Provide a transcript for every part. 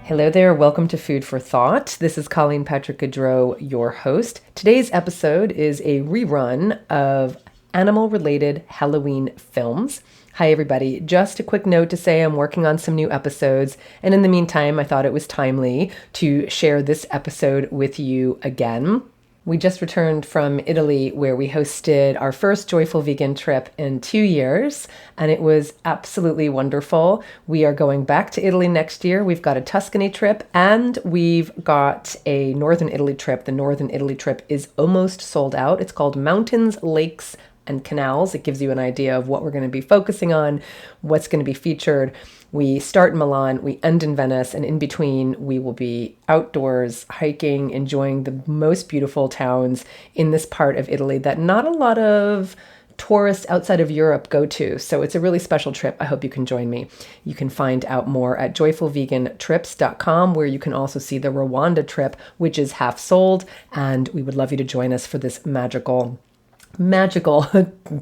Hello there, welcome to Food for Thought. This is Colleen Patrick-Goudreau, your host. Today's episode is a rerun of animal-related Halloween films. Hi everybody, just a quick note to say I'm working on some new episodes, and in the meantime I thought it was timely to share this episode with you again. We just returned from Italy where we hosted our first Joyful Vegan trip in 2 years, and it was absolutely wonderful. We are going back to Italy next year. We've got a Tuscany trip and we've got a Northern Italy trip. The Northern Italy trip is almost sold out. It's called Mountains, Lakes, and Canals. It gives you an idea of what we're going to be focusing on, what's going to be featured. We start in Milan, we end in Venice, and in between we will be outdoors, hiking, enjoying the most beautiful towns in this part of Italy that not a lot of tourists outside of Europe go to. So it's a really special trip. I hope you can join me. You can find out more at joyfulvegantrips.com, where you can also see the Rwanda trip, which is half sold, and we would love you to join us for this magical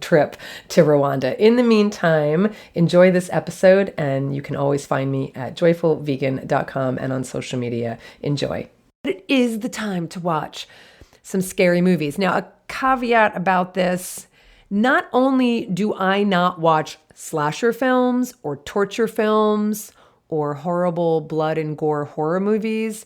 trip to Rwanda. In the meantime, enjoy this episode, and you can always find me at joyfulvegan.com and on social media. Enjoy. It is the time to watch some scary movies. Now, a caveat about this, not only do I not watch slasher films or torture films or horrible blood and gore horror movies,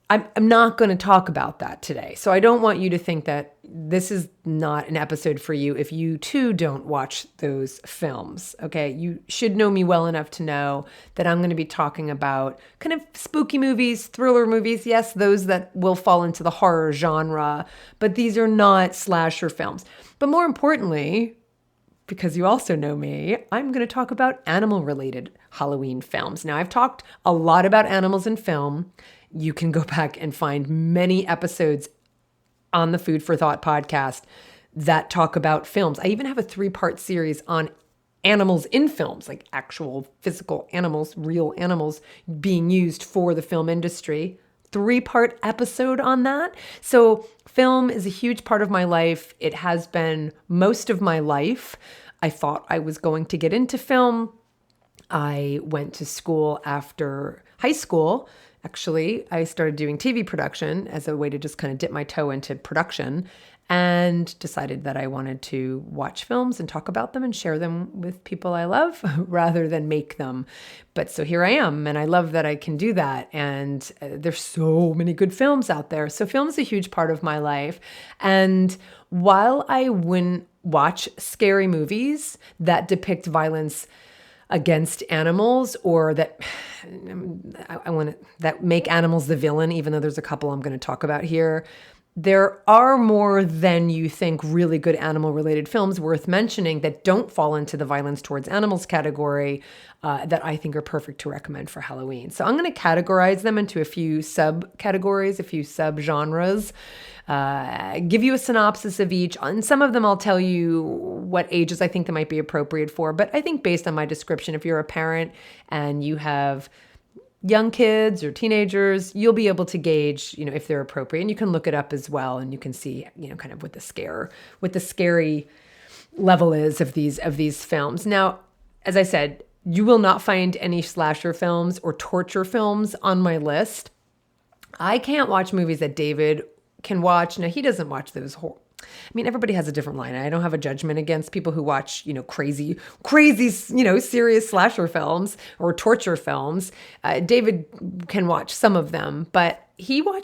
I'm not going to talk about that today. So I don't want you to think that this is not an episode for you if you too don't watch those films. Okay. You should know me well enough to know that I'm going to be talking about kind of spooky movies, thriller movies. Yes, those that will fall into the horror genre, but these are not slasher films. But more importantly, because you also know me, I'm going to talk about animal-related Halloween films. Now, I've talked a lot about animals in film. You can go back and find many episodes on the Food for Thought podcast that talk about films. I even have a 3-part series on animals in films, like actual physical animals, real animals being used for the film industry. 3-part episode on that. So film is a huge part of my life. It has been most of my life. I thought I was going to get into film. I went to school after high school. Actually, I started doing TV production as a way to just kind of dip my toe into production, and decided that I wanted to watch films and talk about them and share them with people I love rather than make them. But so here I am, and I love that I can do that. And there's so many good films out there. So film is a huge part of my life. And while I wouldn't watch scary movies that depict violence against animals, or that that make animals the villain, even though there's a couple I'm going to talk about here, there are more than you think really good animal-related films worth mentioning that don't fall into the violence towards animals category that I think are perfect to recommend for Halloween. So I'm going to categorize them into a few subcategories, a few subgenres, give you a synopsis of each. And some of them I'll tell you what ages I think they might be appropriate for. But I think based on my description, if you're a parent and you have young kids or teenagers, you'll be able to gauge, if they're appropriate, and you can look it up as well, and you can see, kind of what the scary level is of these films. Now, as I said, you will not find any slasher films or torture films on my list. I can't watch movies that David can watch. Now, he doesn't watch those everybody has a different line. I don't have a judgment against people who watch, crazy, serious slasher films or torture films. David can watch some of them, but he'll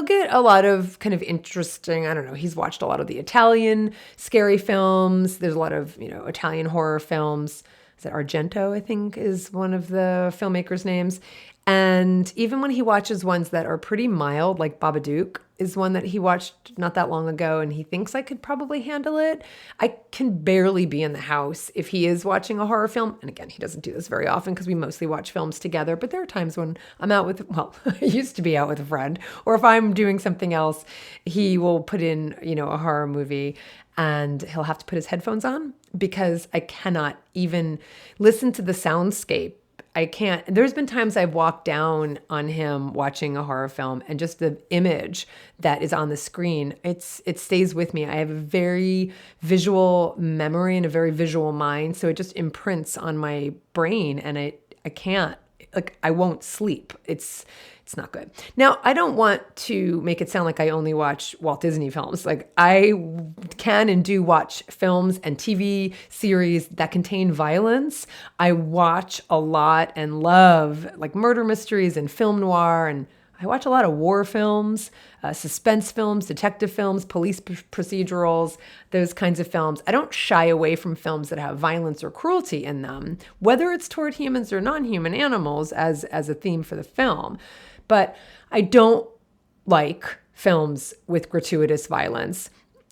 get a lot of kind of interesting, he's watched a lot of the Italian scary films. There's a lot of, Italian horror films. Is it Argento, I think, is one of the filmmakers' names. And even when he watches ones that are pretty mild, like Babadook is one that he watched not that long ago, and he thinks I could probably handle it. I can barely be in the house if he is watching a horror film. And again, he doesn't do this very often because we mostly watch films together. But there are times when I'm out with, I used to be out with a friend, or if I'm doing something else, he will put in, a horror movie, and he'll have to put his headphones on because I cannot even listen to the soundscape. I can't. There's been times I've walked down on him watching a horror film, and just the image that is on the screen, it stays with me. I have a very visual memory and a very visual mind, so it just imprints on my brain, and I can't like I won't sleep. It's not good. Now, I don't want to make it sound like I only watch Walt Disney films. Like I can and do watch films and TV series that contain violence. I watch a lot and love like murder mysteries and film noir, and I watch a lot of war films, suspense films, detective films, police procedurals, those kinds of films. I don't shy away from films that have violence or cruelty in them, whether it's toward humans or non-human animals as a theme for the film. But I don't like films with gratuitous violence.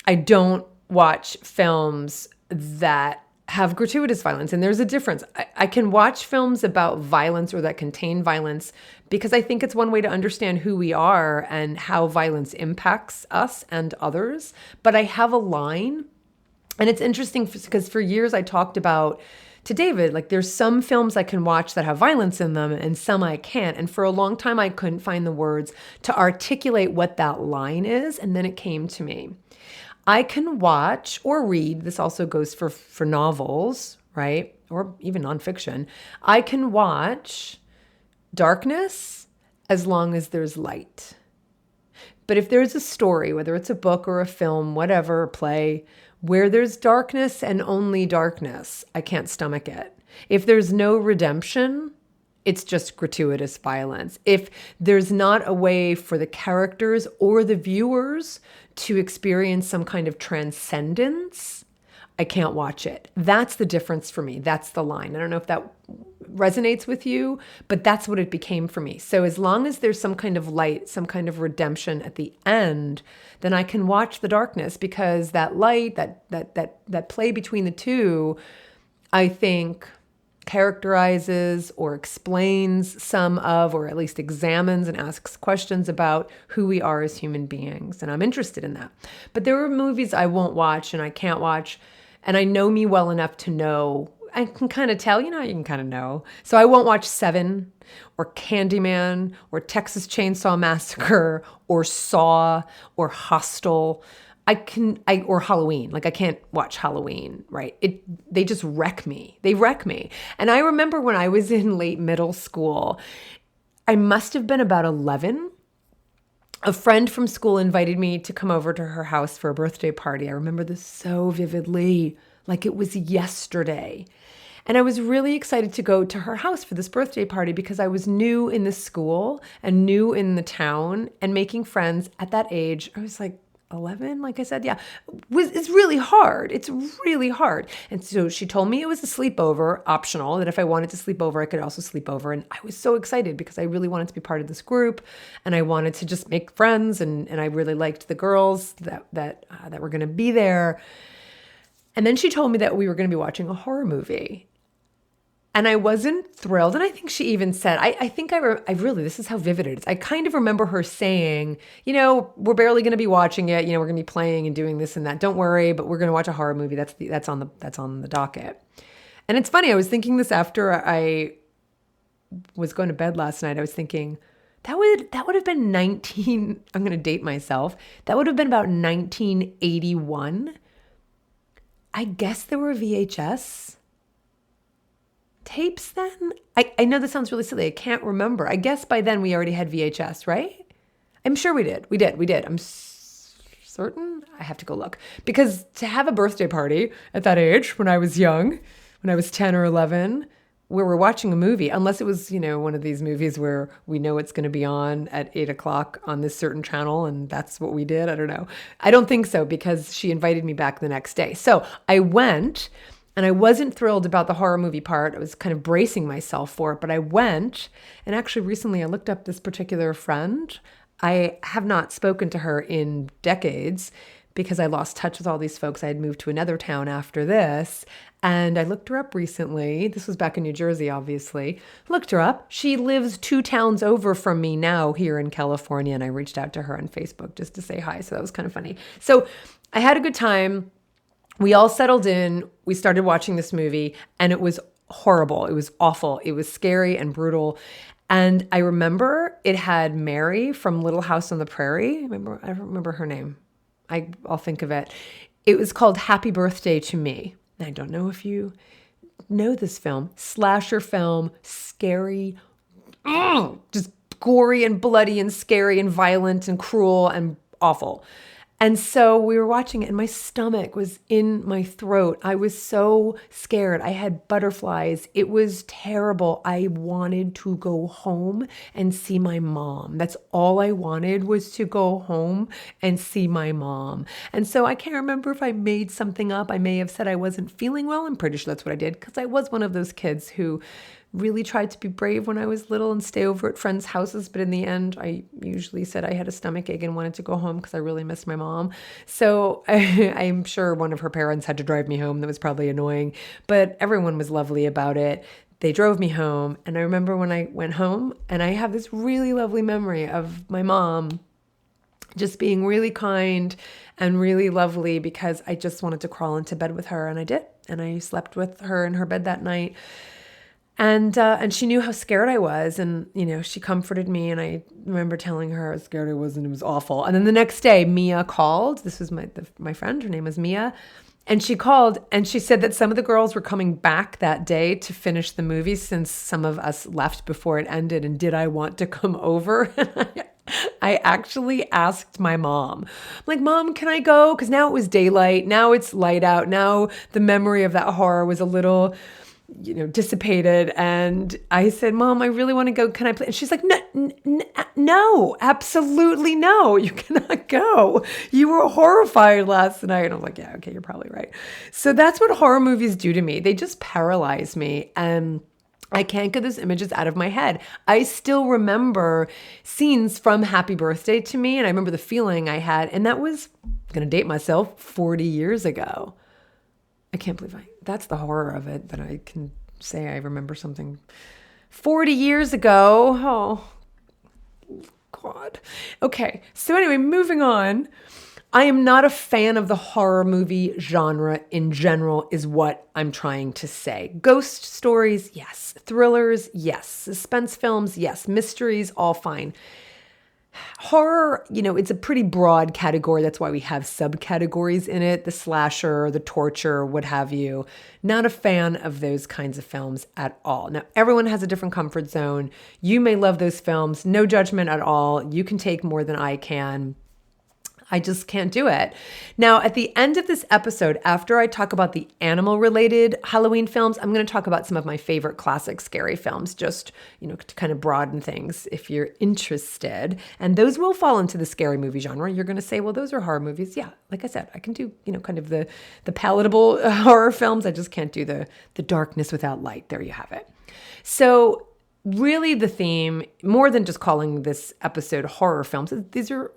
I don't watch films that have gratuitous violence. And there's a difference. I can watch films about violence or that contain violence because I think it's one way to understand who we are and how violence impacts us and others. But I have a line. And it's interesting because for years I talked about to David, like there's some films I can watch that have violence in them and some I can't. And for a long time, I couldn't find the words to articulate what that line is. And then it came to me. I can watch or read, this also goes for novels, right? Or even nonfiction. I can watch darkness as long as there's light. But if there's a story, whether it's a book or a film, whatever, a play, where there's darkness and only darkness, I can't stomach it. If there's no redemption, it's just gratuitous violence. If there's not a way for the characters or the viewers to experience some kind of transcendence, I can't watch it. That's the difference for me. That's the line. I don't know if that resonates with you, but that's what it became for me. So as long as there's some kind of light, some kind of redemption at the end, then I can watch the darkness because that light, that play between the two, I think characterizes or explains some of, or at least examines and asks questions about who we are as human beings. And I'm interested in that. But there are movies I won't watch and I can't watch. And I know me well enough to know, I can kind of tell, you can kind of know. So I won't watch Seven or Candyman or Texas Chainsaw Massacre or Saw or Hostel. Or Halloween. Like I can't watch Halloween, right? They just wreck me. They wreck me. And I remember when I was in late middle school, I must have been about 11. A friend from school invited me to come over to her house for a birthday party. I remember this so vividly, like it was yesterday. And I was really excited to go to her house for this birthday party because I was new in the school and new in the town and making friends at that age. I was like 11, like I said, yeah, it's really hard. It's really hard. And so she told me it was a sleepover, optional, that if I wanted to sleep over, I could also sleep over. And I was so excited because I really wanted to be part of this group and I wanted to just make friends. And I really liked the girls that were going to be there. And then she told me that we were going to be watching a horror movie. And I wasn't thrilled. And I think she even said, I think I really, this is how vivid it is. I kind of remember her saying, we're barely going to be watching it. We're going to be playing and doing this and that. Don't worry, but we're going to watch a horror movie. That's on the docket. And it's funny. I was thinking this after I was going to bed last night. I was thinking that would have been I'm going to date myself. That would have been about 1981. I guess there were VHS tapes then? I know this sounds really silly. I can't remember. I guess by then we already had VHS, right? I'm sure we did. We did. I'm certain. I have to go look. Because to have a birthday party at that age, when I was young, when I was 10 or 11, where we're watching a movie, unless it was, one of these movies where we know it's going to be on at 8 o'clock on this certain channel, and that's what we did. I don't know. I don't think so because she invited me back the next day. So I went. And I wasn't thrilled about the horror movie part. I was kind of bracing myself for it, but I went. And actually recently I looked up this particular friend. I have not spoken to her in decades because I lost touch with all these folks. I had moved to another town after this. And I looked her up recently. This was back in New Jersey, obviously. Looked her up. She lives 2 towns over from me now here in California. And I reached out to her on Facebook just to say hi. So that was kind of funny. So I had a good time. We all settled in, we started watching this movie, and it was horrible. It was awful. It was scary and brutal. And I remember it had Mary from Little House on the Prairie. I don't remember her name. I'll think of it. It was called Happy Birthday to Me. I don't know if you know this film. Slasher film, scary, just gory and bloody and scary and violent and cruel and awful. And so we were watching it and my stomach was in my throat. I was so scared. I had butterflies. It was terrible. I wanted to go home and see my mom. That's all I wanted, was to go home and see my mom. And so I can't remember if I made something up. I may have said I wasn't feeling well. I'm pretty sure that's what I did, because I was one of those kids who really tried to be brave when I was little and stay over at friends' houses. But in the end, I usually said I had a stomach ache and wanted to go home because I really missed my mom. So I'm sure one of her parents had to drive me home. That was probably annoying, but everyone was lovely about it. They drove me home. And I remember when I went home, and I have this really lovely memory of my mom just being really kind and really lovely, because I just wanted to crawl into bed with her, and I did. And I slept with her in her bed that night. And she knew how scared I was, and she comforted me. And I remember telling her how scared I was, and it was awful. And then the next day, Mia called. This was my friend. Her name was Mia, and she called and she said that some of the girls were coming back that day to finish the movie, since some of us left before it ended. And did I want to come over? I actually asked my mom. I'm like, Mom, can I go? Because now it was daylight. Now it's light out. Now the memory of that horror was a little dissipated. And I said, Mom, I really want to go. Can I play? And she's like, no, absolutely no. You cannot go. You were horrified last night. And I'm like, yeah, okay, you're probably right. So that's what horror movies do to me. They just paralyze me. And I can't get those images out of my head. I still remember scenes from Happy Birthday to Me. And I remember the feeling I had. And that was, I'm going to date myself, 40 years ago. I can't believe that's the horror of it, that I can say I remember something 40 years ago. Oh, God. Okay. So anyway, moving on. I am not a fan of the horror movie genre in general, is what I'm trying to say. Ghost stories, yes. Thrillers, yes. Suspense films, yes. Mysteries, all fine. Horror, it's a pretty broad category. That's why we have subcategories in it. The slasher, the torture, what have you. Not a fan of those kinds of films at all. Now, everyone has a different comfort zone. You may love those films. No judgment at all. You can take more than I can. I just can't do it. Now, at the end of this episode, after I talk about the animal-related Halloween films, I'm going to talk about some of my favorite classic scary films, just, to kind of broaden things if you're interested. And those will fall into the scary movie genre. You're going to say, well, those are horror movies. Yeah, like I said, I can do, kind of the palatable horror films. I just can't do the darkness without light. There you have it. So really the theme, more than just calling this episode horror films, these are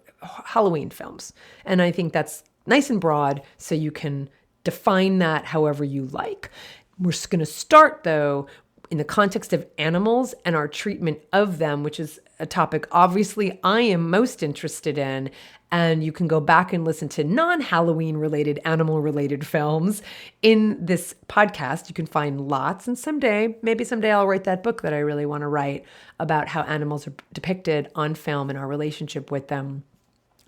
Halloween films. And I think that's nice and broad, so you can define that however you like. We're just going to start, though, in the context of animals and our treatment of them, which is a topic obviously I am most interested in. And you can go back and listen to non-Halloween related, animal related films in this podcast. You can find lots. And maybe someday I'll write that book that I really want to write about how animals are depicted on film and our relationship with them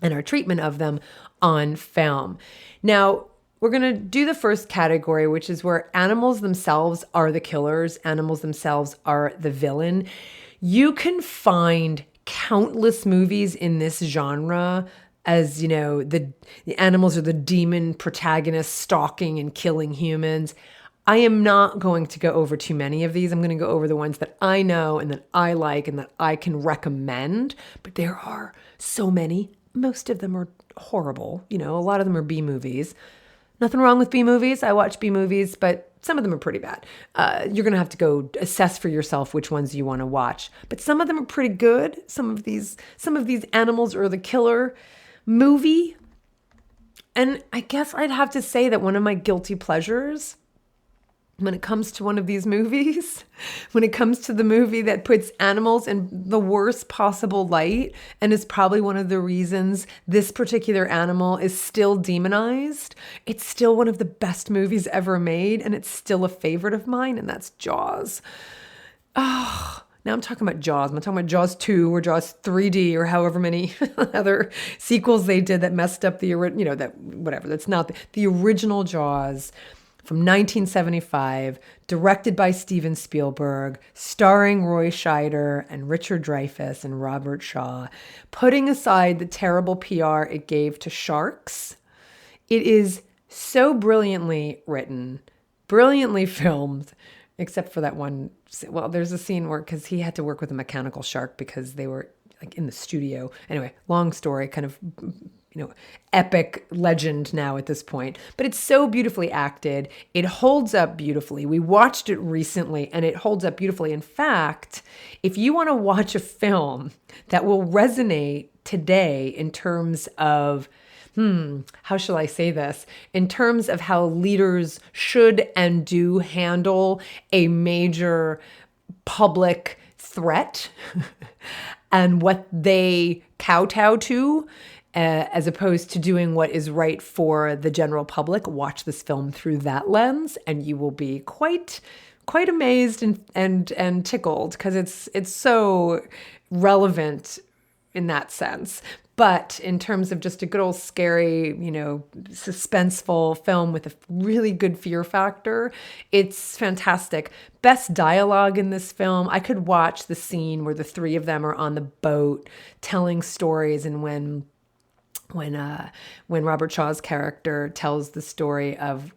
and our treatment of them on film. Now, we're going to do the first category, which is where animals themselves are the killers. Animals themselves are the villain. You can find countless movies in this genre as, the animals are the demon protagonists stalking and killing humans. I am not going to go over too many of these. I'm going to go over the ones that I know and that I like and that I can recommend. But there are so many. Most of them are horrible. A lot of them are B movies. Nothing wrong with B movies. I watch B movies, but some of them are pretty bad. You're going to have to go assess for yourself which ones you want to watch. But some of them are pretty good. Some of these animals are the killer movie. And I guess I'd have to say that one of my guilty pleasures when it comes to one of these movies, when it comes to the movie that puts animals in the worst possible light and is probably one of the reasons this particular animal is still demonized, it's still one of the best movies ever made, and it's still a favorite of mine, and that's Jaws. Oh, now I'm talking about Jaws. I'm not talking about Jaws 2 or Jaws 3D or however many other sequels they did that messed up the, that's not the original Jaws. from 1975, directed by Steven Spielberg, starring Roy Scheider and Richard Dreyfuss and Robert Shaw, putting aside the terrible PR it gave to sharks. It is so brilliantly written, brilliantly filmed, except for that one. Well, there's a scene where, because he had to work with a mechanical shark because they were like in the studio. Anyway, long story, kind of, epic legend now at this point. But it's so beautifully acted. It holds up beautifully. We watched it recently and it holds up beautifully. In fact, if you want to watch a film that will resonate today in terms of, how shall I say this? In terms of how leaders should and do handle a major public threat and what they kowtow to, as opposed to doing what is right for the general public, watch this film through that lens, and you will be quite amazed and tickled, because it's so relevant in that sense. But in terms of just a good old scary, suspenseful film with a really good fear factor, it's fantastic. Best dialogue in this film. I could watch the scene where the three of them are on the boat telling stories, and when Robert Shaw's character tells the story of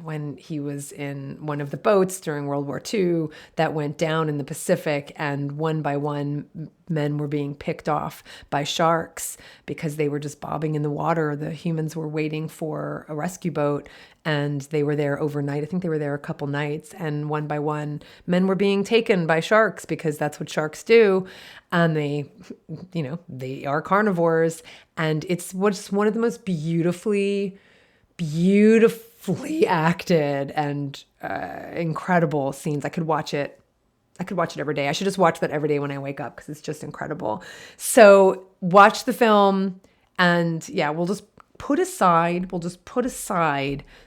when he was in one of the boats during World War II that went down in the Pacific, and one by one men were being picked off by sharks because they were just bobbing in the water. The humans were waiting for a rescue boat, and they were there overnight. I think they were there a couple nights, and one by one men were being taken by sharks because that's what sharks do. And they are carnivores, and it's what's one of the most beautifully acted and incredible scenes. I could watch it every day. I should just watch that every day when I wake up, because it's just incredible. So watch the film, and we'll just put aside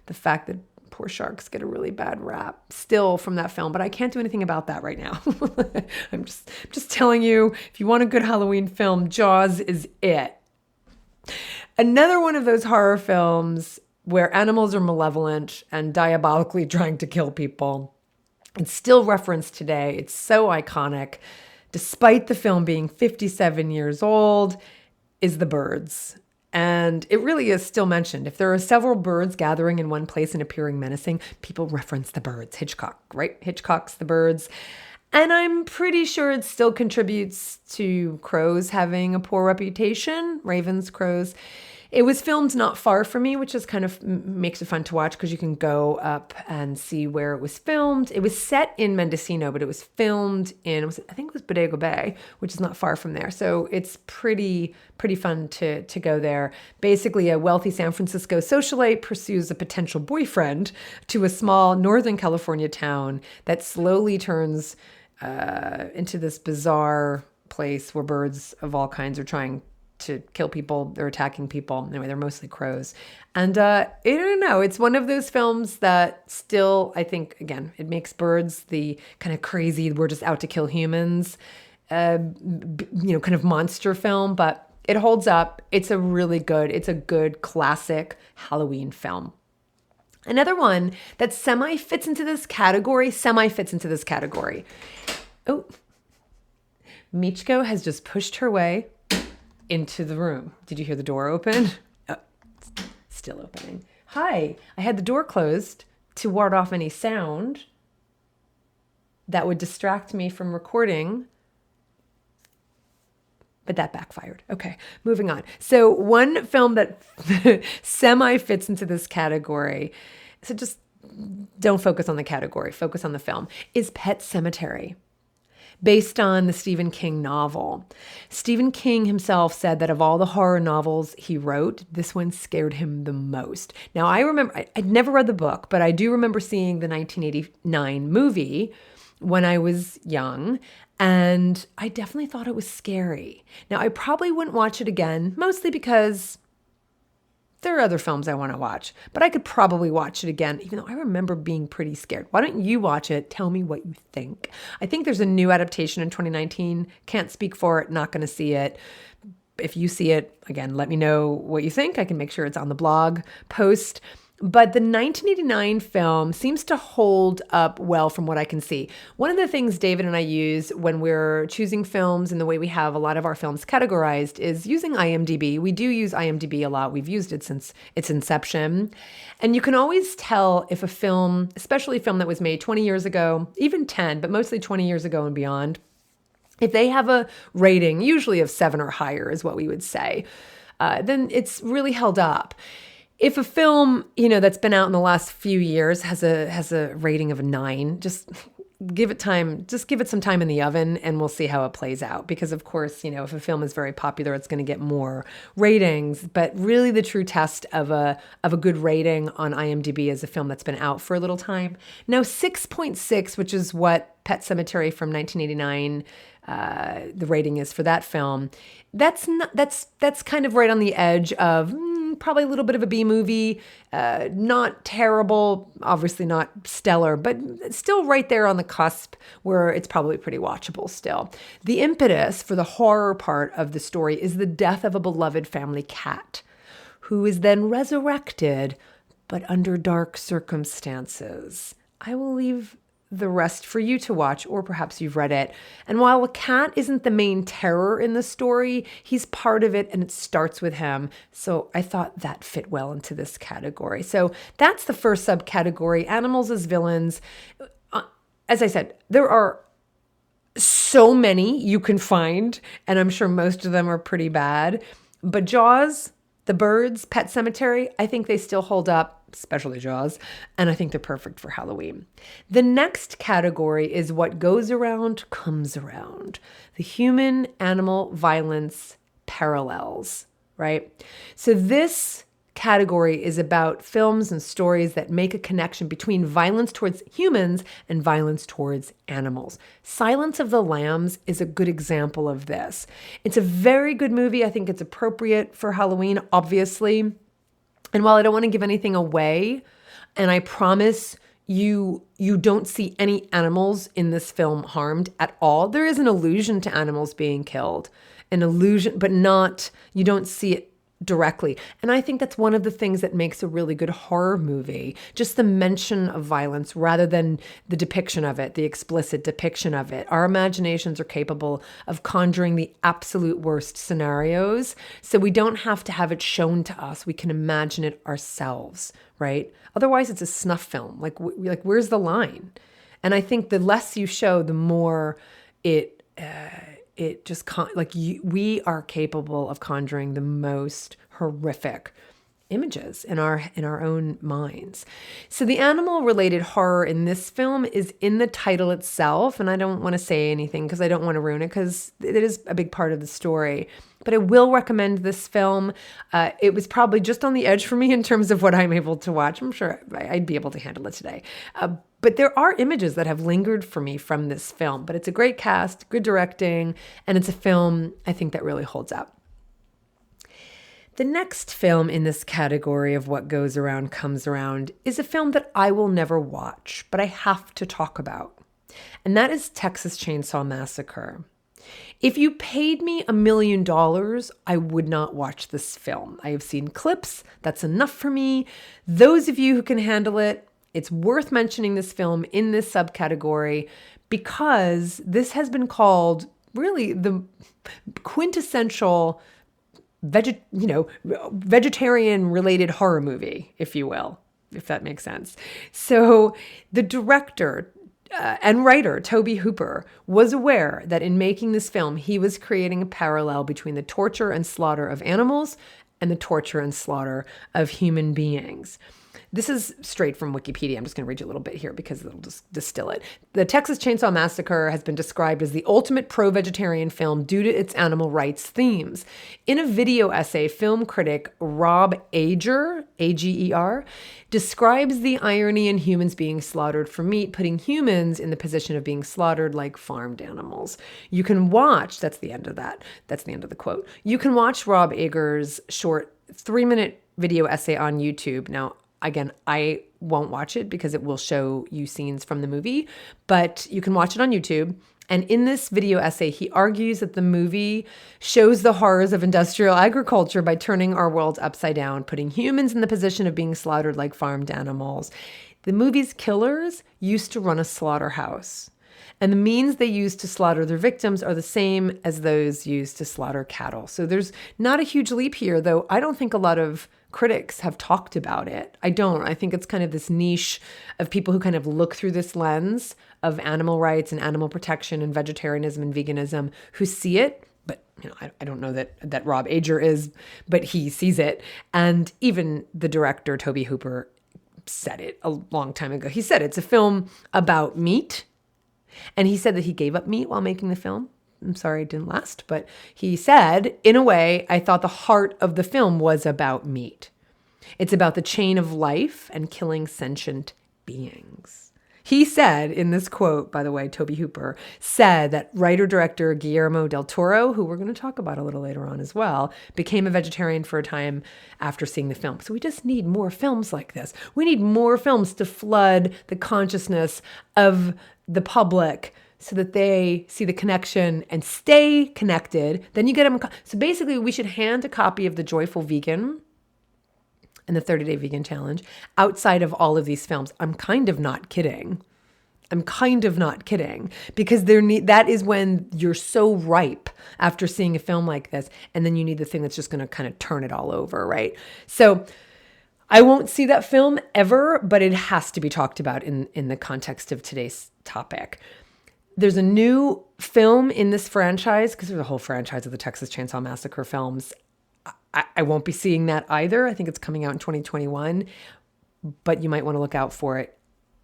the fact that poor sharks get a really bad rap still from that film, but I can't do anything about that right now. I'm just telling you, if you want a good Halloween film, Jaws is it. Another one of those horror films where animals are malevolent and diabolically trying to kill people. It's still referenced today. It's so iconic, despite the film being 57 years old, is The Birds. And it really is still mentioned. If there are several birds gathering in one place and appearing menacing, people reference The Birds. Hitchcock, right? Hitchcock's The Birds. And I'm pretty sure it still contributes to crows having a poor reputation. Ravens, crows. It was filmed not far from me, which is kind of makes it fun to watch, because you can go up and see where it was filmed. It was set in Mendocino, but it was filmed in, I think it was Bodega Bay, which is not far from there. So it's pretty fun to go there. Basically, a wealthy San Francisco socialite pursues a potential boyfriend to a small Northern California town that slowly turns into this bizarre place where birds of all kinds are trying to kill people. They're attacking people. Anyway, they're mostly crows. And I don't know, it's one of those films that still, I think, again, it makes Birds the kind of crazy, we're just out to kill humans, kind of monster film, but it holds up. It's a good classic Halloween film. Another one that semi fits into this category. Oh, Michiko has just pushed her way into the room. Did you hear the door open? Oh, still opening. Hi. I had the door closed to ward off any sound that would distract me from recording, but that backfired. Okay, moving on. So one film that semi fits into this category, so just don't focus on the category, focus on the film, is Pet Sematary, based on the Stephen King novel. Stephen King himself said that of all the horror novels he wrote, this one scared him the most. Now, I remember, I'd never read the book, but I do remember seeing the 1989 movie when I was young, and I definitely thought it was scary. Now, I probably wouldn't watch it again, mostly because there are other films I want to watch, but I could probably watch it again, even though I remember being pretty scared. Why don't you watch it? Tell me what you think. I think there's a new adaptation in 2019. Can't speak for it, not going to see it. If you see it, again, let me know what you think. I can make sure it's on the blog post. But the 1989 film seems to hold up well from what I can see. One of the things David and I use when we're choosing films and the way we have a lot of our films categorized is using IMDb. We do use IMDb a lot. We've used it since its inception. And you can always tell if a film, especially a film that was made 20 years ago, even 10, but mostly 20 years ago and beyond, if they have a rating, usually of 7 or higher is what we would say, then it's really held up. If a film, that's been out in the last few years has a rating of a 9, just give it time. Just give it some time in the oven and we'll see how it plays out. Because of course, if a film is very popular, it's going to get more ratings. But really the true test of a good rating on IMDb is a film that's been out for a little time. Now 6.6, which is what Pet Sematary from 1989, the rating is for that film. That's kind of right on the edge of probably a little bit of a B movie, not terrible, obviously not stellar, but still right there on the cusp where it's probably pretty watchable still. The impetus for the horror part of the story is the death of a beloved family cat, who is then resurrected, but under dark circumstances. I will leave the rest for you to watch, or perhaps you've read it. And while a cat isn't the main terror in the story, he's part of it and it starts with him. So I thought that fit well into this category. So that's the first subcategory, animals as villains. As I said, there are so many you can find, and I'm sure most of them are pretty bad. But Jaws, The Birds, Pet Sematary, I think they still hold up, especially Jaws, and I think they're perfect for Halloween. The next category is what goes around comes around. The human-animal violence parallels, right? So this category is about films and stories that make a connection between violence towards humans and violence towards animals. Silence of the Lambs is a good example of this. It's a very good movie. I think it's appropriate for Halloween, obviously. And while I don't want to give anything away, and I promise you don't see any animals in this film harmed at all. There is an allusion to animals being killed, an allusion, but you don't see it directly. And I think that's one of the things that makes a really good horror movie, just the mention of violence rather than the depiction of it, the explicit depiction of it. Our imaginations are capable of conjuring the absolute worst scenarios, so we don't have to have it shown to us. We can imagine it ourselves, right? Otherwise, it's a snuff film. Like where's the line? And I think the less you show, the more it just we are capable of conjuring the most horrific images in our own minds. So the animal related horror in this film is in the title itself, and I don't want to say anything because I don't want to ruin it because it is a big part of the story. But I will recommend this film. It was probably just on the edge for me in terms of what I'm able to watch. I'm sure I'd be able to handle it today. But there are images that have lingered for me from this film. But it's a great cast, good directing, and it's a film I think that really holds up. The next film in this category of what goes around comes around is a film that I will never watch, but I have to talk about. And that is Texas Chainsaw Massacre. If you paid me $1 million, I would not watch this film. I have seen clips. That's enough for me. Those of you who can handle it, it's worth mentioning this film in this subcategory because this has been called really the quintessential vegetarian-related horror movie, if you will, if that makes sense. So the director and writer, Tobe Hooper, was aware that in making this film, he was creating a parallel between the torture and slaughter of animals and the torture and slaughter of human beings. This is straight from Wikipedia. I'm just going to read you a little bit here because it'll just distill it. The Texas Chainsaw Massacre has been described as the ultimate pro-vegetarian film due to its animal rights themes. In a video essay, film critic Rob Ager, A-G-E-R, describes the irony in humans being slaughtered for meat, putting humans in the position of being slaughtered like farmed animals. You can watch, that's the end of that. That's the end of the quote. You can watch Rob Ager's short 3-minute video essay on YouTube. Now, again, I won't watch it because it will show you scenes from the movie, but you can watch it on YouTube And in this video essay, he argues that the movie shows the horrors of industrial agriculture by turning our world upside down, putting humans in the position of being slaughtered like farmed animals. The movie's killers used to run a slaughterhouse, and the means they used to slaughter their victims are the same as those used to slaughter cattle. So there's not a huge leap here, though I don't think a lot of critics have talked about it. I don't. I think it's kind of this niche of people who kind of look through this lens of animal rights and animal protection and vegetarianism and veganism who see it. But I don't know that Rob Ager is, but he sees it. And even the director, Tobe Hooper, said it a long time ago. He said it's a film about meat. And he said that he gave up meat while making the film. I'm sorry it didn't last, but he said, in a way, I thought the heart of the film was about meat. It's about the chain of life and killing sentient beings. He said in this quote, by the way, Tobe Hooper said that writer-director Guillermo del Toro, who we're going to talk about a little later on as well, became a vegetarian for a time after seeing the film. So we just need more films like this. We need more films to flood the consciousness of the public so that they see the connection and stay connected. Then you get them. So basically, we should hand a copy of The Joyful Vegan and the 30-Day Vegan Challenge outside of all of these films. I'm kind of not kidding. Because that is when you're so ripe after seeing a film like this, and then you need the thing that's just going to kind of turn it all over, right? So I won't see that film ever, but it has to be talked about in the context of today's topic. There's a new film in this franchise, because there's a whole franchise of the Texas Chainsaw Massacre films. I won't be seeing that either. I think it's coming out in 2021, but you might want to look out for it.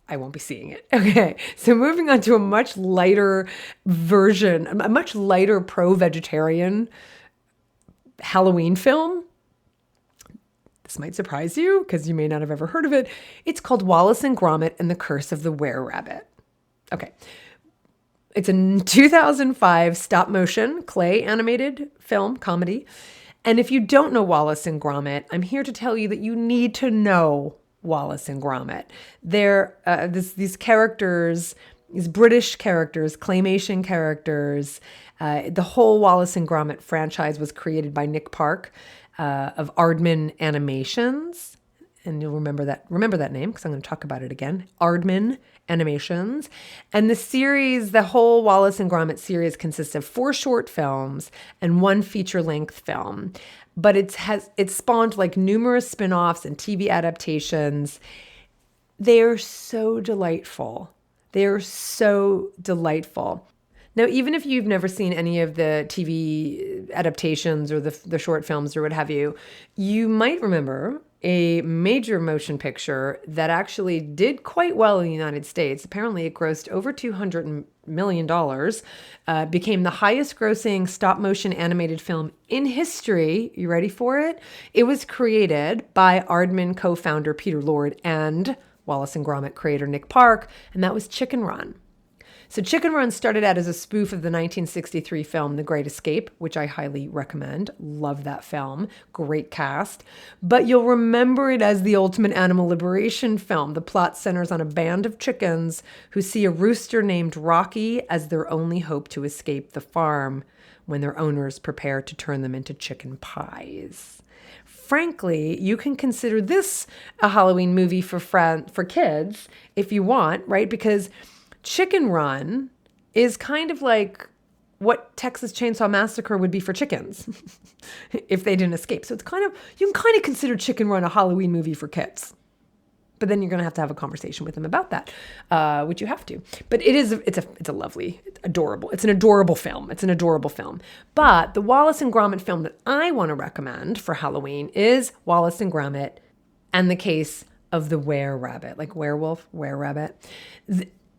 I won't be seeing it. Okay, so moving on to a much lighter version, a much lighter pro-vegetarian Halloween film. This might surprise you because you may not have ever heard of it. It's called Wallace and Gromit and the Curse of the Were-Rabbit. Okay. It's a 2005 stop-motion clay animated film comedy. And if you don't know Wallace and Gromit, I'm here to tell you that you need to know Wallace and Gromit. They're these characters, these British characters, claymation characters. The whole Wallace and Gromit franchise was created by Nick Park of Aardman Animations. And you'll remember that name because I'm going to talk about it again. Aardman Animations. And the whole Wallace and Gromit series consists of 4 short films and 1 feature-length film. But it's spawned like numerous spin-offs and TV adaptations. They are so delightful. Now, even if you've never seen any of the TV adaptations or the short films or what have you, you might remember a major motion picture that actually did quite well in the United States. Apparently, it grossed over $200 million, became the highest grossing stop motion animated film in history. You ready for it? It was created by Aardman co-founder Peter Lord and Wallace and Gromit creator Nick Park, and that was Chicken Run. So Chicken Run started out as a spoof of the 1963 film The Great Escape, which I highly recommend. Love that film. Great cast. But you'll remember it as the ultimate animal liberation film. The plot centers on a band of chickens who see a rooster named Rocky as their only hope to escape the farm when their owners prepare to turn them into chicken pies. Frankly, you can consider this a Halloween movie for kids if you want, right? Because Chicken Run is kind of like what Texas Chainsaw Massacre would be for chickens if they didn't escape. So you can kind of consider Chicken Run a Halloween movie for kids. But then you're going to have a conversation with them about that, which you have to. But it's a lovely, adorable. It's an adorable film. But the Wallace and Gromit film that I want to recommend for Halloween is Wallace and Gromit and the Case of the Were-Rabbit, like werewolf, were-rabbit.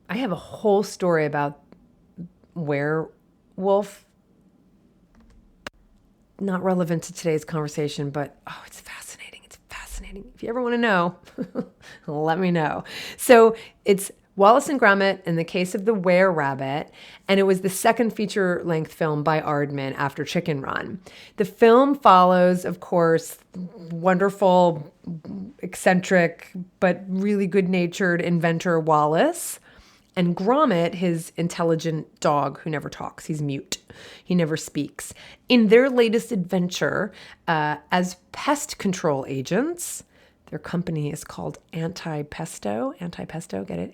I have a whole story about werewolf. Not relevant to today's conversation, but it's fascinating. If you ever want to know, let me know. So it's Wallace and Gromit in the Case of the Were-Rabbit, and it was the second feature-length film by Aardman after Chicken Run. The film follows, of course, wonderful, eccentric, but really good-natured inventor Wallace and Gromit, his intelligent dog who never talks. He's mute. He never speaks. In their latest adventure as pest control agents, their company is called Anti-Pesto. Anti-Pesto, get it?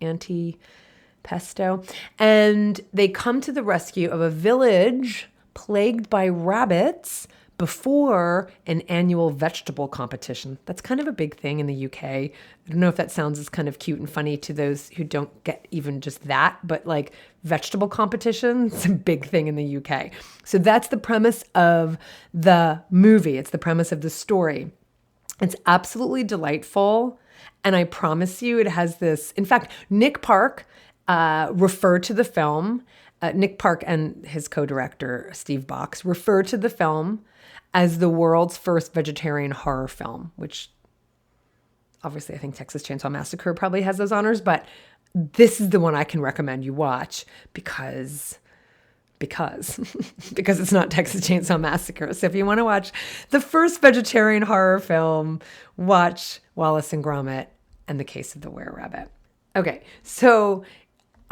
Anti-Pesto. And they come to the rescue of a village plagued by rabbits before an annual vegetable competition. That's kind of a big thing in the UK. I don't know if that sounds as kind of cute and funny to those who don't get even just that, but like vegetable competition, it's a big thing in the UK. So that's the premise of the movie. It's the premise of the story. It's absolutely delightful. And I promise you, it has this. In fact, Nick Park referred to the film. Nick Park and his co-director, Steve Box, refer to the film as the world's first vegetarian horror film, which obviously I think Texas Chainsaw Massacre probably has those honors, but this is the one I can recommend you watch because it's not Texas Chainsaw Massacre. So if you want to watch the first vegetarian horror film, watch Wallace and Gromit and The Case of the Were-Rabbit. Okay, so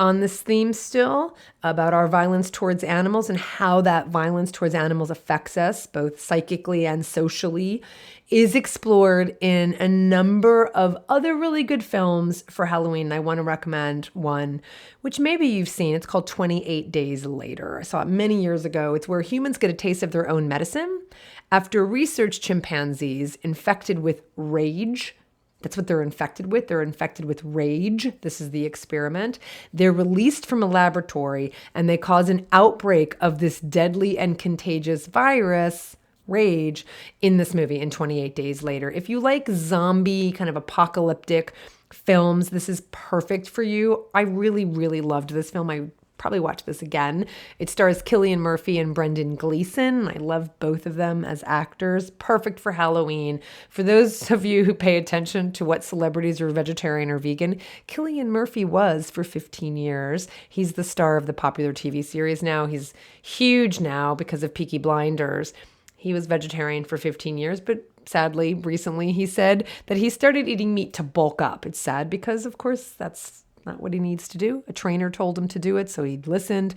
on this theme still about our violence towards animals and how that violence towards animals affects us both psychically and socially is explored in a number of other really good films for Halloween. I want to recommend one, which maybe you've seen. It's called 28 Days Later. I saw it many years ago. It's where humans get a taste of their own medicine after research chimpanzees infected with rage. That's what they're infected with. They're infected with rage. This is the experiment. They're released from a laboratory and they cause an outbreak of this deadly and contagious virus, rage, in this movie in 28 Days Later. If you like zombie kind of apocalyptic films, this is perfect for you. I really, really loved this film. I probably watch this again. It stars Cillian Murphy and Brendan Gleeson. I love both of them as actors. Perfect for Halloween. For those of you who pay attention to what celebrities are vegetarian or vegan, Cillian Murphy was for 15 years. He's the star of the popular TV series now. He's huge now because of Peaky Blinders. He was vegetarian for 15 years, but sadly, recently he said that he started eating meat to bulk up. It's sad because, of course, that's not what he needs to do. A trainer told him to do it, so he listened.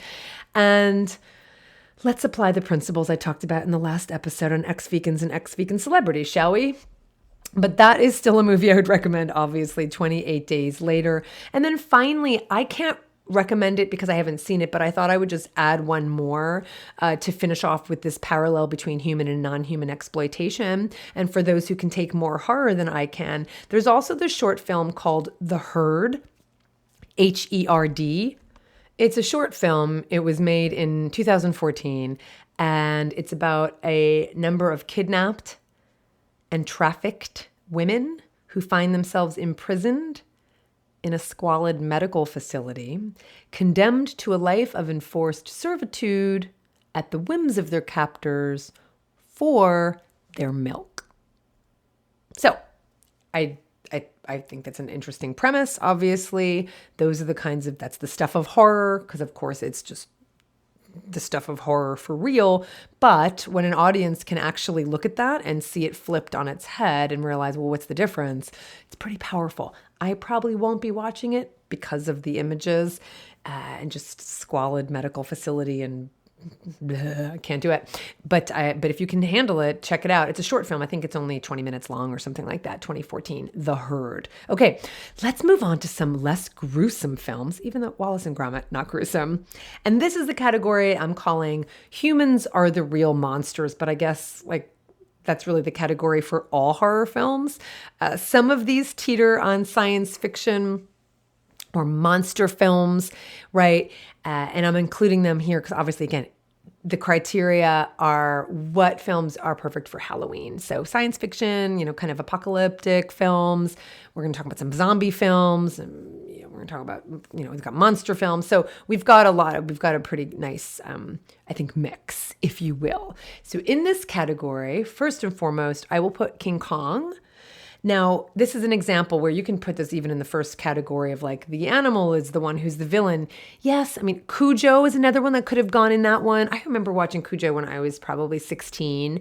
And let's apply the principles I talked about in the last episode on ex-vegans and ex-vegan celebrities, shall we? But that is still a movie I would recommend, obviously, 28 Days Later. And then finally, I can't recommend it because I haven't seen it, but I thought I would just add one more to finish off with this parallel between human and non-human exploitation. And for those who can take more horror than I can, there's also the short film called The Herd, Herd. It's a short film. It was made in 2014, and it's about a number of kidnapped and trafficked women who find themselves imprisoned in a squalid medical facility, condemned to a life of enforced servitude at the whims of their captors for their milk. So, I think that's an interesting premise, obviously. That's the stuff of horror, because of course it's just the stuff of horror for real. But when an audience can actually look at that and see it flipped on its head and realize, well, what's the difference? It's pretty powerful. I probably won't be watching it because of the images and just squalid medical facility and I can't do it. But if you can handle it, check it out. It's a short film. I think it's only 20 minutes long or something like that. 2014, The Herd. Okay, let's move on to some less gruesome films, even though Wallace and Gromit, not gruesome. And this is the category I'm calling Humans Are the Real Monsters, but I guess that's really the category for all horror films. Some of these teeter on science fiction or monster films, right? And I'm including them here because obviously, again, the criteria are what films are perfect for Halloween. So science fiction, kind of apocalyptic films. We're going to talk about some zombie films, and we're going to talk about, we've got monster films. So we've got a pretty nice, I think, mix, if you will. So in this category, first and foremost, I will put King Kong. Now, this is an example where you can put this even in the first category of the animal is the one who's the villain. Yes, I mean, Cujo is another one that could have gone in that one. I remember watching Cujo when I was probably 16.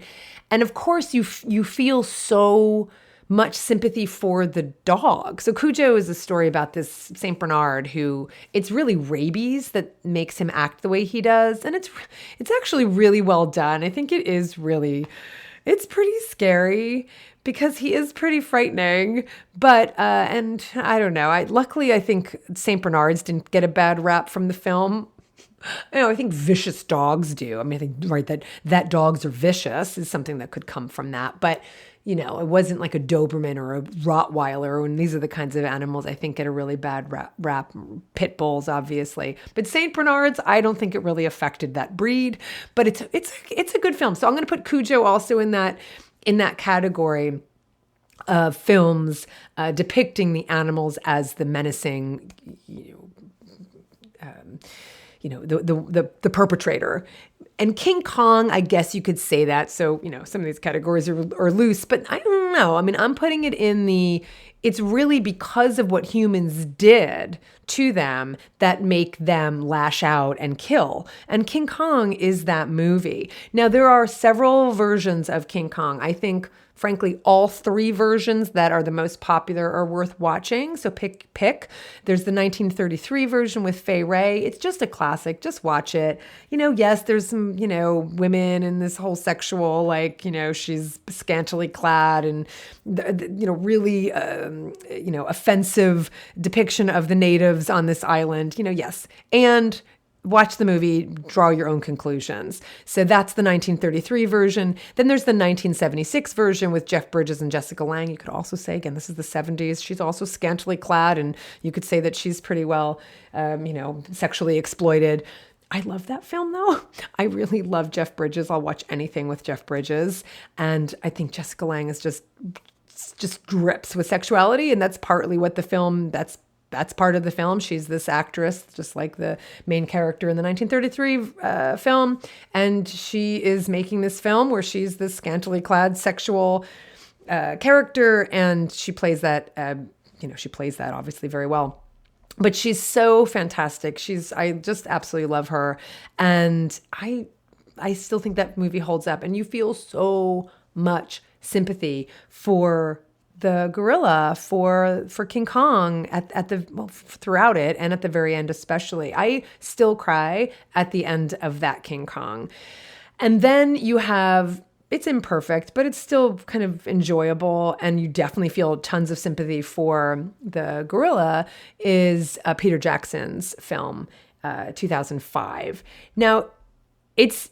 And of course, you feel so much sympathy for the dog. So Cujo is a story about this Saint Bernard who, it's really rabies that makes him act the way he does. And it's actually really well done. I think it's pretty scary because he is pretty frightening. But, and I don't know, luckily I think Saint Bernards didn't get a bad rap from the film. I think vicious dogs do. I mean, I think, right, that dogs are vicious is something that could come from that. But, it wasn't like a Doberman or a Rottweiler. And these are the kinds of animals I think get a really bad rap. Pit bulls, obviously. But St. Bernards, I don't think it really affected that breed. But it's a good film. So I'm going to put Cujo also in that category of films depicting the animals as the menacing, the perpetrator. And King Kong, I guess you could say that. So, some of these categories are loose, but I don't know. I mean, I'm putting it in it's really because of what humans did to them that make them lash out and kill. And King Kong is that movie. Now, there are several versions of King Kong. I think, frankly, all three versions that are the most popular are worth watching. So pick. There's the 1933 version with Fay Wray. It's just a classic. Just watch it. Yes, there's some, women and this whole sexual, she's scantily clad and, really, offensive depiction of the natives on this island. Yes. And watch the movie, draw your own conclusions. So that's the 1933 version. Then there's the 1976 version with Jeff Bridges and Jessica Lange. You could also say, again, this is the 70s. She's also scantily clad, and you could say that she's pretty well, sexually exploited. I love that film, though. I really love Jeff Bridges. I'll watch anything with Jeff Bridges. And I think Jessica Lange is just drips with sexuality, and that's partly what the film, that's part of the film. She's this actress, just like the main character in the 1933 film. And she is making this film where she's this scantily clad sexual character. And she plays that, obviously very well. But she's so fantastic. I just absolutely love her. And I still think that movie holds up. And you feel so much sympathy for the gorilla, for King Kong throughout it, and at the very end especially. I still cry at the end of that King Kong. And then you have, it's imperfect, but it's still kind of enjoyable, and you definitely feel tons of sympathy for the gorilla, is Peter Jackson's film, 2005. Now, it's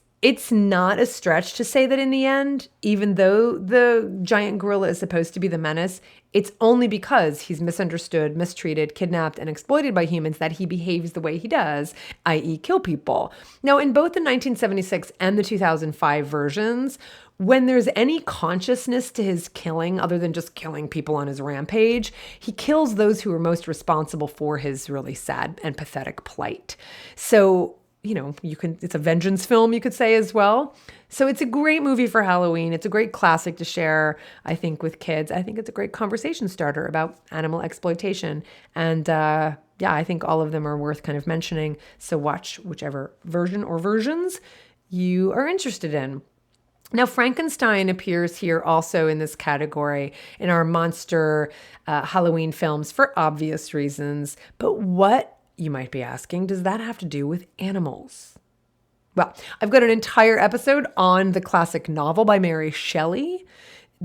not a stretch to say that in the end, even though the giant gorilla is supposed to be the menace, it's only because he's misunderstood, mistreated, kidnapped, and exploited by humans that he behaves the way he does, i.e. kill people. Now, in both the 1976 and the 2005 versions, when there's any consciousness to his killing, other than just killing people on his rampage, he kills those who are most responsible for his really sad and pathetic plight. So, it's a vengeance film, you could say, as well. So it's a great movie for Halloween. It's a great classic to share, I think, with kids. I think it's a great conversation starter about animal exploitation. And I think all of them are worth kind of mentioning. So watch whichever version or versions you are interested in. Now, Frankenstein appears here also in this category in our monster Halloween films for obvious reasons. But what, you might be asking, does that have to do with animals? Well, I've got an entire episode on the classic novel by Mary Shelley.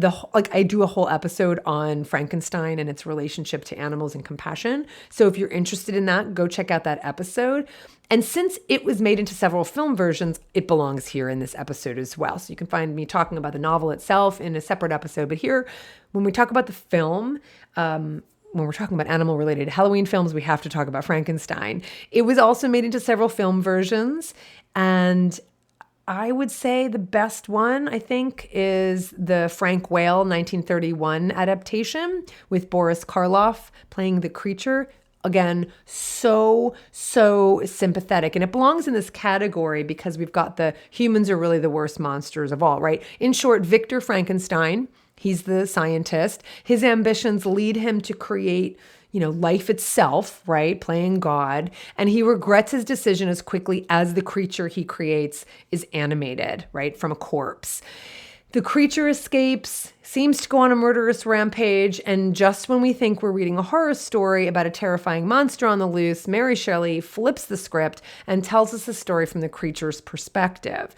I do a whole episode on Frankenstein and its relationship to animals and compassion. So if you're interested in that, go check out that episode. And since it was made into several film versions, it belongs here in this episode as well. So you can find me talking about the novel itself in a separate episode. But here, when we talk about the film, when we're talking about animal-related Halloween films, we have to talk about Frankenstein. It was also made into several film versions, and I would say the best one, I think, is the Frank Whale 1931 adaptation with Boris Karloff playing the creature. Again, so sympathetic. And it belongs in this category because we've got the humans are really the worst monsters of all, right? In short, Victor Frankenstein, he's the scientist. His ambitions lead him to create, life itself, right? Playing God. And he regrets his decision as quickly as the creature he creates is animated, right? From a corpse. The creature escapes, seems to go on a murderous rampage, and just when we think we're reading a horror story about a terrifying monster on the loose, Mary Shelley flips the script and tells us the story from the creature's perspective.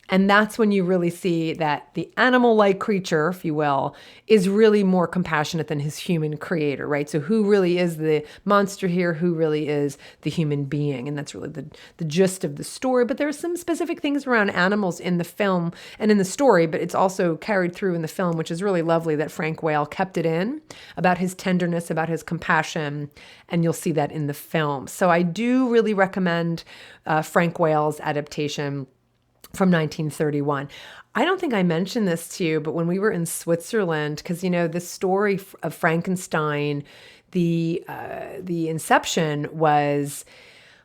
And that's when you really see that the animal-like creature, if you will, is really more compassionate than his human creator, right? So who really is the monster here? Who really is the human being? And that's really the gist of the story. But there are some specific things around animals in the film and in the story, but it's also carried through in the film, which is really lovely that Frank Whale kept it in, about his tenderness, about his compassion, and you'll see that in the film. So I do really recommend Frank Whale's adaptation from 1931. I don't think I mentioned this to you, but when we were in Switzerland, because the story of Frankenstein, the inception was,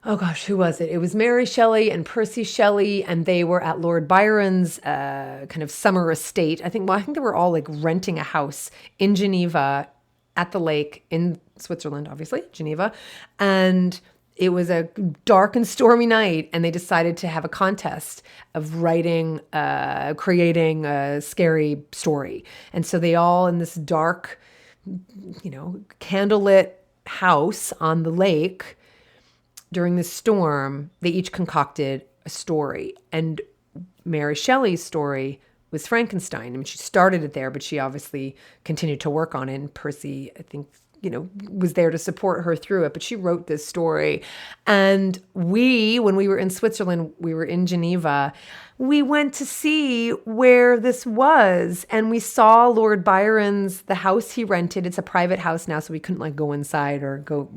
oh gosh, who was it? It was Mary Shelley and Percy Shelley, and they were at Lord Byron's kind of summer estate. I think they were all like renting a house in Geneva at the lake in Switzerland, obviously, Geneva, and it was a dark and stormy night, and they decided to have a contest of creating a scary story. And so they all, in this dark, candlelit house on the lake during the storm, they each concocted a story. And Mary Shelley's story was Frankenstein. I mean, she started it there, but she obviously continued to work on it. And Percy, I think, was there to support her through it. But she wrote this story. And when we were in Switzerland, we were in Geneva, we went to see where this was. And we saw Lord Byron's, the house he rented. It's a private house now, so we couldn't go inside or go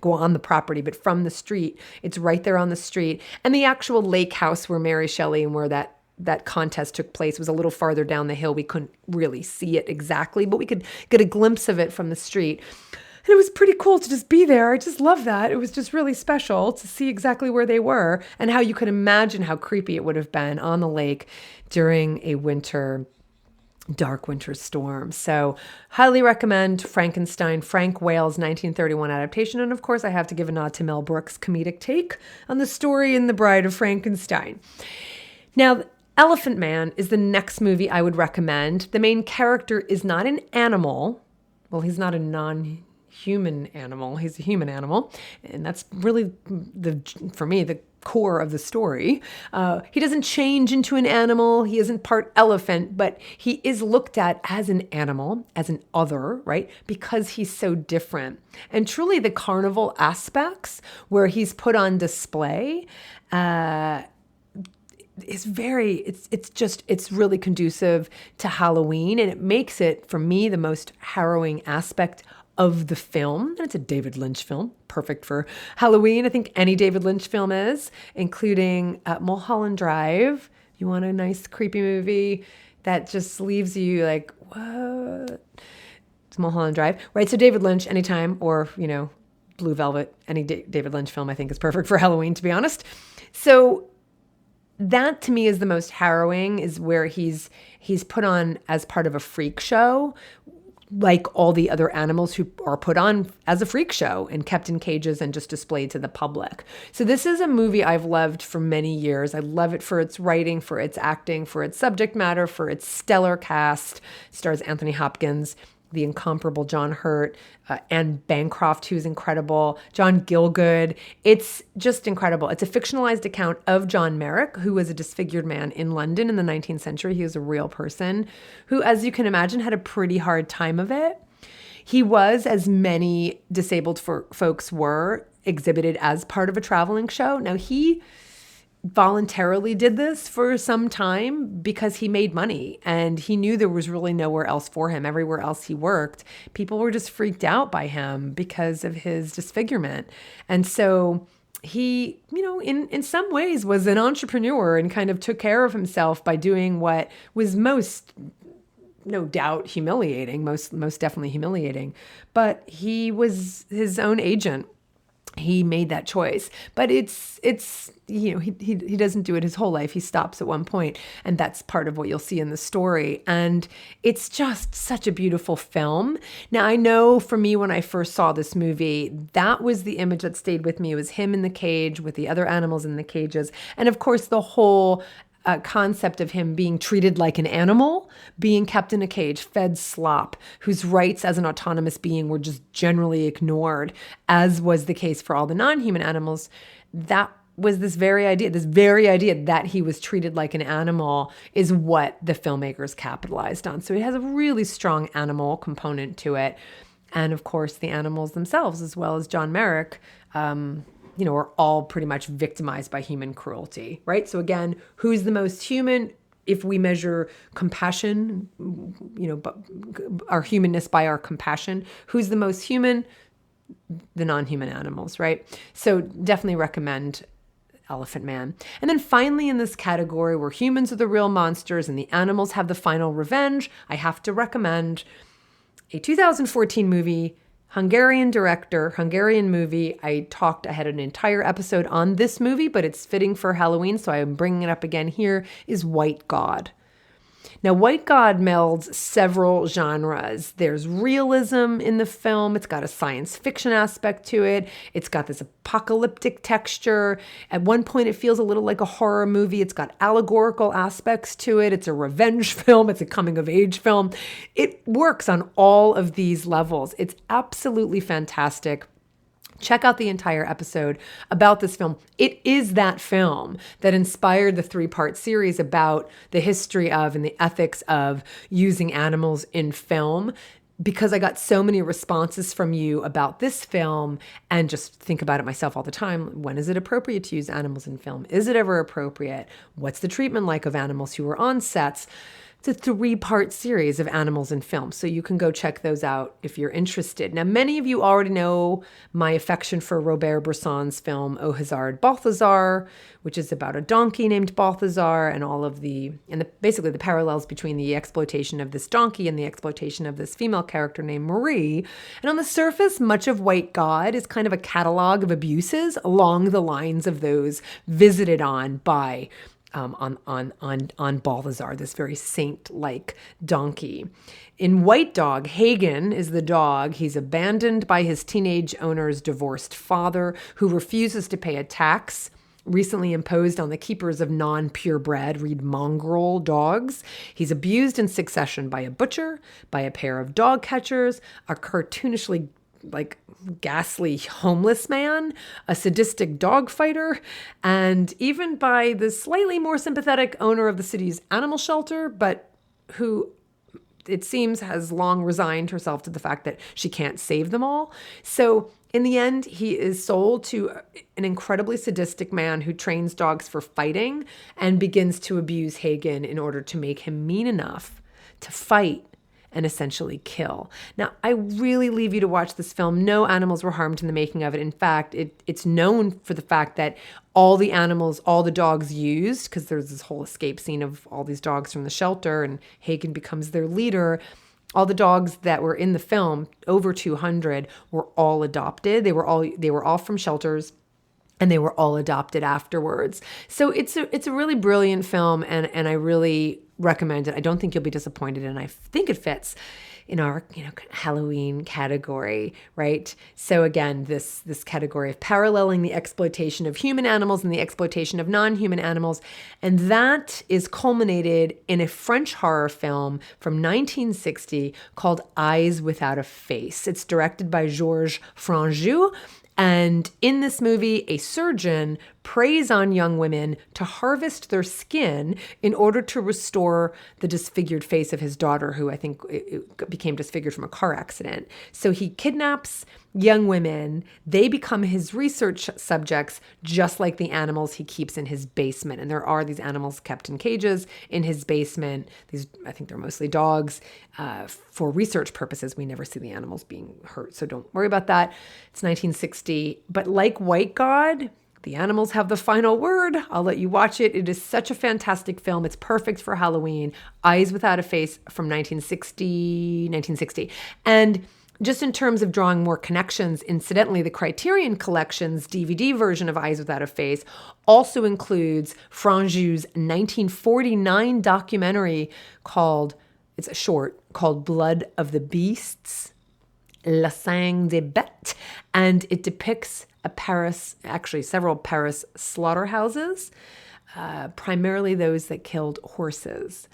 on the property. But from the street, it's right there on the street. And the actual lake house where Mary Shelley and where that contest took place was a little farther down the hill. We couldn't really see it exactly, but we could get a glimpse of it from the street. And it was pretty cool to just be there. I just love that. It was just really special to see exactly where they were and how you could imagine how creepy it would have been on the lake during a dark winter storm. So highly recommend Frankenstein, Frank Whale's 1931 adaptation. And of course, I have to give a nod to Mel Brooks' comedic take on the story in The Bride of Frankenstein. Now, Elephant Man is the next movie I would recommend. The main character is not an animal. Well, he's not a non-human animal. He's a human animal. And that's really, for me, the core of the story. He doesn't change into an animal. He isn't part elephant, but he is looked at as an animal, as an other, right? Because he's so different. And truly the carnival aspects where he's put on display, it's really conducive to Halloween, and it makes it, for me, the most harrowing aspect of the film. And it's a David Lynch film, perfect for Halloween. I think any David Lynch film is, including Mulholland Drive. You want a nice, creepy movie that just leaves you like, what? It's Mulholland Drive, right? So David Lynch, anytime, or, Blue Velvet, any David Lynch film I think is perfect for Halloween, to be honest. So that to me is the most harrowing, is where he's put on as part of a freak show, like all the other animals who are put on as a freak show and kept in cages and just displayed to the public. So this is a movie I've loved for many years. I love it for its writing, for its acting, for its subject matter, for its stellar cast. It stars Anthony Hopkins, the incomparable John Hurt, Anne Bancroft, who's incredible, John Gielgud. It's just incredible. It's a fictionalized account of John Merrick, who was a disfigured man in London in the 19th century. He was a real person who, as you can imagine, had a pretty hard time of it. He was, as many disabled folks were, exhibited as part of a traveling show. Now, he voluntarily did this for some time because he made money and he knew there was really nowhere else for him. Everywhere else he worked, people were just freaked out by him because of his disfigurement. And so he, in some ways was an entrepreneur and kind of took care of himself by doing what was most, no doubt, humiliating, most definitely humiliating. But he was his own agent. He made that choice, but it's he doesn't do it his whole life. He stops at one point, and that's part of what you'll see in the story. And it's just such a beautiful film. Now, I know for me, when I first saw this movie, that was the image that stayed with me. It was him in the cage with the other animals in the cages. And of course, the whole concept of him being treated like an animal, being kept in a cage, fed slop, whose rights as an autonomous being were just generally ignored, as was the case for all the non-human animals. That was this very idea that he was treated like an animal is what the filmmakers capitalized on. So it has a really strong animal component to it. And of course, the animals themselves, as well as John Merrick, are all pretty much victimized by human cruelty, right? So again, who's the most human? If we measure compassion, our humanness by our compassion, who's the most human? The non-human animals, right? So definitely recommend Elephant Man. And then finally in this category where humans are the real monsters and the animals have the final revenge, I have to recommend a 2014 movie, Hungarian movie. I had an entire episode on this movie, but it's fitting for Halloween, so I'm bringing it up again here, is White God. Now, White God melds several genres. There's realism in the film. It's got a science fiction aspect to it. It's got this apocalyptic texture. At one point, it feels a little like a horror movie. It's got allegorical aspects to it. It's a revenge film. It's a coming-of-age film. It works on all of these levels. It's absolutely fantastic. Check out the entire episode about this film. It is that film that inspired the 3-part series about the history of and the ethics of using animals in film, because I got so many responses from you about this film and just think about it myself all the time. When is it appropriate to use animals in film? Is it ever appropriate? What's the treatment like of animals who are on sets? It's a 3-part series of animals in film, so you can go check those out if you're interested. Now, many of you already know my affection for Robert Bresson's film Au Hasard Balthazar, which is about a donkey named Balthazar and basically the parallels between the exploitation of this donkey and the exploitation of this female character named Marie. And on the surface, much of White God is kind of a catalog of abuses along the lines of those visited on by on Balthazar, this very saint-like donkey. In White Dog, Hagen is the dog. He's abandoned by his teenage owner's divorced father, who refuses to pay a tax recently imposed on the keepers of non-purebred, read mongrel dogs. He's abused in succession by a butcher, by a pair of dog catchers, a cartoonishly ghastly homeless man, a sadistic dog fighter, and even by the slightly more sympathetic owner of the city's animal shelter, but who it seems has long resigned herself to the fact that she can't save them all. So in the end, he is sold to an incredibly sadistic man who trains dogs for fighting and begins to abuse Hagen in order to make him mean enough to fight and essentially kill. Now, I really leave you to watch this film. No animals were harmed in the making of it. In fact, it's known for the fact that all the dogs used, because there's this whole escape scene of all these dogs from the shelter and Hagen becomes their leader. All the dogs that were in the film, over 200, were all adopted. They were all from shelters, and they were all adopted afterwards. So it's a really brilliant film, and I really recommend it. I don't think you'll be disappointed, and I think it fits in our Halloween category, right? So again, this category of paralleling the exploitation of human animals and the exploitation of non-human animals, and that is culminated in a French horror film from 1960 called Eyes Without a Face. It's directed by Georges Franju. And in this movie, a surgeon preys on young women to harvest their skin in order to restore the disfigured face of his daughter, who I think became disfigured from a car accident. So he kidnaps young women. They become his research subjects, just like the animals he keeps in his basement. And there are these animals kept in cages in his basement. I think they're mostly dogs. For research purposes, we never see the animals being hurt, so don't worry about that. It's 1960. But like White God, the animals have the final word. I'll let you watch it. It is such a fantastic film. It's perfect for Halloween. Eyes Without a Face from 1960. And just in terms of drawing more connections, incidentally, the Criterion Collection's DVD version of Eyes Without a Face also includes Franju's 1949 documentary it's a short, called Blood of the Beasts, La Sang des Bêtes, and it depicts several Paris slaughterhouses. primarily those that killed horses.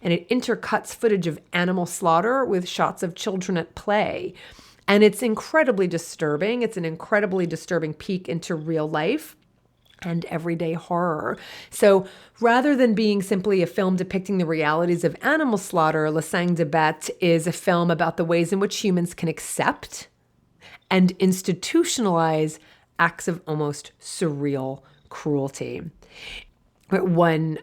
And it intercuts footage of animal slaughter with shots of children at play. And it's incredibly disturbing. It's an incredibly disturbing peek into real life and everyday horror. So rather than being simply a film depicting the realities of animal slaughter, La Sang de Bête is a film about the ways in which humans can accept and institutionalize acts of almost surreal cruelty. One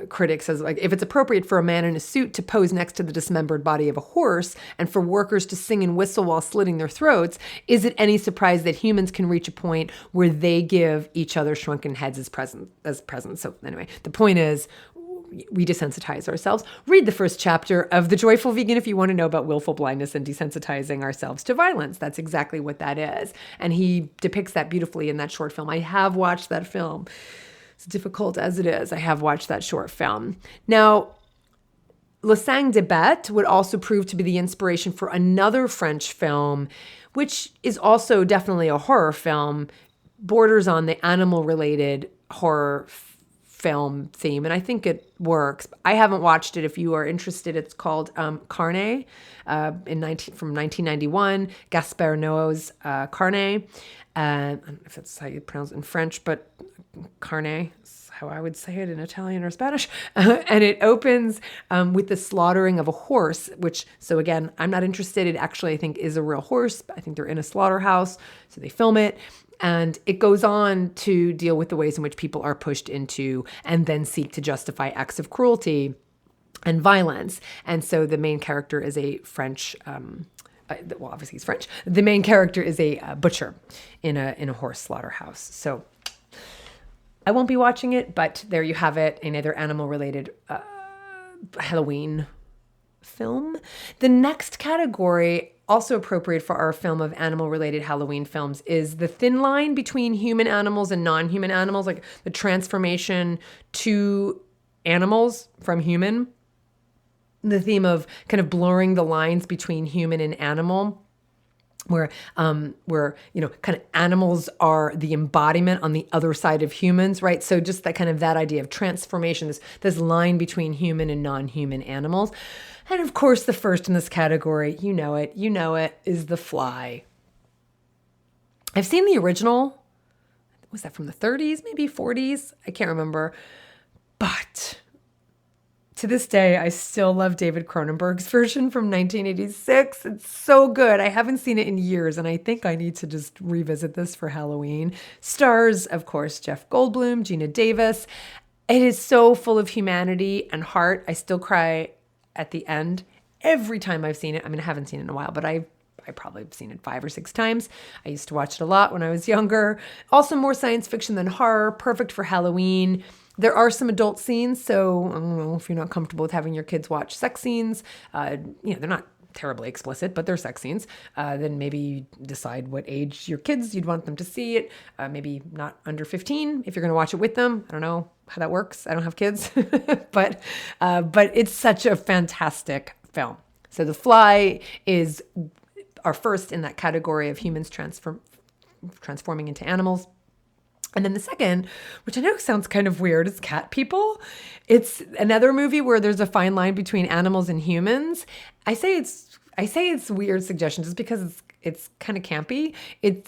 critic says, like, if it's appropriate for a man in a suit to pose next to the dismembered body of a horse and for workers to sing and whistle while slitting their throats, is it any surprise that humans can reach a point where they give each other shrunken heads as presents? So anyway, the point is, we desensitize ourselves. Read the first chapter of The Joyful Vegan if you want to know about willful blindness and desensitizing ourselves to violence. That's exactly what that is. And he depicts that beautifully in that short film. I have watched that film. As difficult as it is, I have watched that short film. Now, La Sang de Bête would also prove to be the inspiration for another French film, which is also definitely a horror film, borders on the animal-related horror film theme, and I think it works. I haven't watched it. If you are interested, it's called Carne, from 1991, Gaspar Noé's Carne. I don't know if that's how you pronounce it in French, but Carne is how I would say it in Italian or Spanish. And it opens with the slaughtering of a horse, which, so again, I'm not interested. It actually, I think, is a real horse. I think they're in a slaughterhouse, so they film it. And it goes on to deal with the ways in which people are pushed into and then seek to justify acts of cruelty and violence. And so the main character is a French, well, obviously he's French. The main character is a butcher in a horse slaughterhouse. So I won't be watching it, but there you have it, another animal-related Halloween film. The next category, also appropriate for our film of animal-related Halloween films, is the thin line between human animals and non-human animals, like the transformation to animals from human. The theme of kind of blurring the lines between human and animal, where kind of animals are the embodiment on the other side of humans, right? So just that idea of transformation, this line between human and non-human animals. And of course, the first in this category, you know it, is The Fly. I've seen the original. Was that from the 30s, maybe 40s? I can't remember. But to this day, I still love David Cronenberg's version from 1986. It's so good. I haven't seen it in years, and I think I need to just revisit this for Halloween. Stars, of course, Jeff Goldblum, Gina Davis. It is so full of humanity and heart. I still cry at the end every time I've seen it. I mean, I haven't seen it in a while, but I probably have seen it 5 or 6 times. I used to watch it a lot when I was younger. Also more science fiction than horror, perfect for Halloween. There are some adult scenes, so I don't know if you're not comfortable with having your kids watch sex scenes. They're not terribly explicit, but they're sex scenes. Then maybe decide what age you'd want them to see it. Maybe not under 15 if you're going to watch it with them. I don't know how that works. I don't have kids, but it's such a fantastic film. So The Fly is our first in that category of humans transforming into animals. And then the second, which I know sounds kind of weird, is Cat People. It's another movie where there's a fine line between animals and humans. I say it's weird suggestion just because it's kind of campy.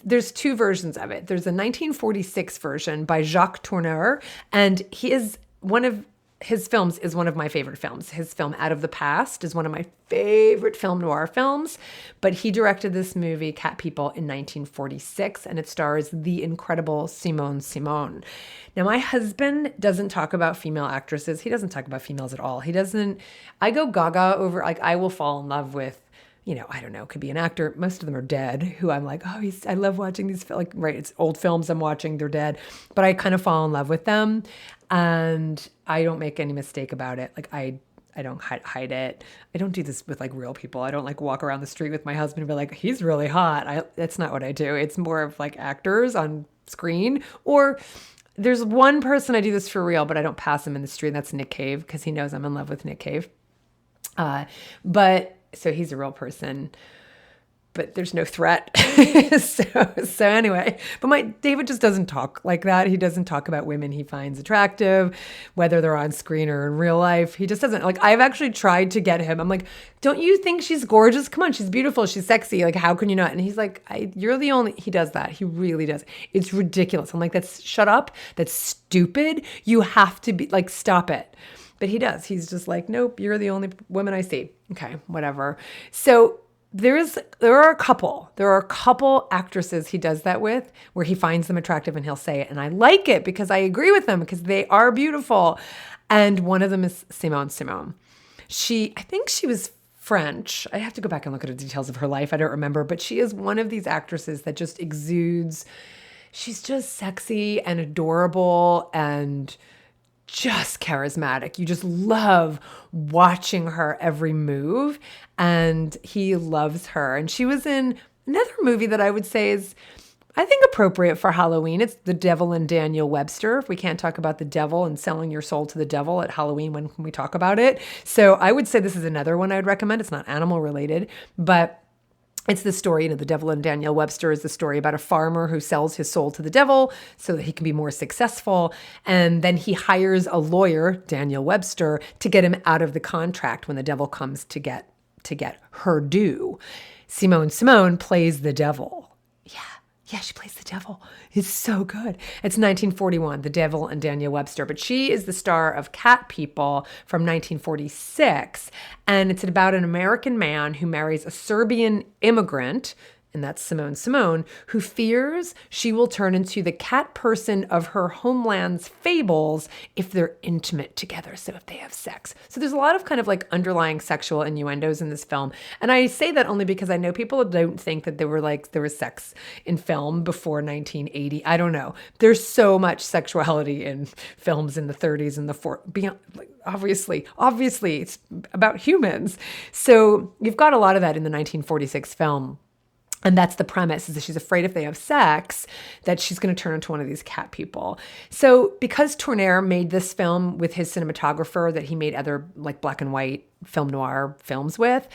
There's 2 versions of it. There's a 1946 version by Jacques Tourneur, and one of his films is one of my favorite films. His film Out of the Past is one of my favorite film noir films, but he directed this movie, Cat People, in 1946, and it stars the incredible Simone Simon. Now, my husband doesn't talk about female actresses. He doesn't talk about females at all. I go gaga over, I will fall in love with, I don't know, could be an actor. Most of them are dead, who I'm like, I love watching these, right, it's old films I'm watching, they're dead, but I kind of fall in love with them, and I don't make any mistake about it. I don't hide it. I don't do this with real people. I don't walk around the street with my husband and be like, he's really hot. That's not what I do. It's more of actors on screen, or there's one person I do this for real, but I don't pass him in the street, and that's Nick Cave, because he knows I'm in love with Nick Cave. So he's a real person. but there's no threat. So anyway, but David just doesn't talk like that. He doesn't talk about women he finds attractive, whether they're on screen or in real life. He just doesn't. Like, I've actually tried to get him. I'm like, don't you think she's gorgeous? Come on, she's beautiful. She's sexy. Like, how can you not? And he's like, you're the only, he does that. He really does. It's ridiculous. I'm like, shut up. That's stupid. You have to be like, stop it. But he does. He's just like, nope, you're the only woman I see. Okay, whatever. So there are a couple actresses he does that with where he finds them attractive and he'll say it. And I like it because I agree with them because they are beautiful. And one of them is Simone. I think she was French. I have to go back and look at the details of her life. I don't remember, but she is one of these actresses that just exudes. She's just sexy and adorable and just charismatic. You just love watching her every move, and he loves her. And she was in another movie that I would say is, I think, appropriate for Halloween. It's The Devil and Daniel Webster. If we can't talk about the devil and selling your soul to the devil at Halloween, when can we talk about it? So I would say this is another one I would recommend. It's not animal related, but it's the story, The Devil and Daniel Webster is the story about a farmer who sells his soul to the devil so that he can be more successful. And then he hires a lawyer, Daniel Webster, to get him out of the contract when the devil comes to get her due. Simone plays the devil. Yeah, she plays the devil. It's so good. It's 1941, The Devil and Daniel Webster. But she is the star of Cat People from 1946. And it's about an American man who marries a Serbian immigrant, and that's Simone, who fears she will turn into the cat person of her homeland's fables if they're intimate together, so if they have sex. So there's a lot of kind of like underlying sexual innuendos in this film. And I say that only because I know people don't think that there was sex in film before 1980. I don't know. There's so much sexuality in films in the 30s and the 40s. Beyond, like, obviously, it's about humans. So you've got a lot of that in the 1946 film. And that's the premise, is that she's afraid if they have sex, that she's going to turn into one of these cat people. So because Tournear made this film with his cinematographer that he made other like black and white film noir films with,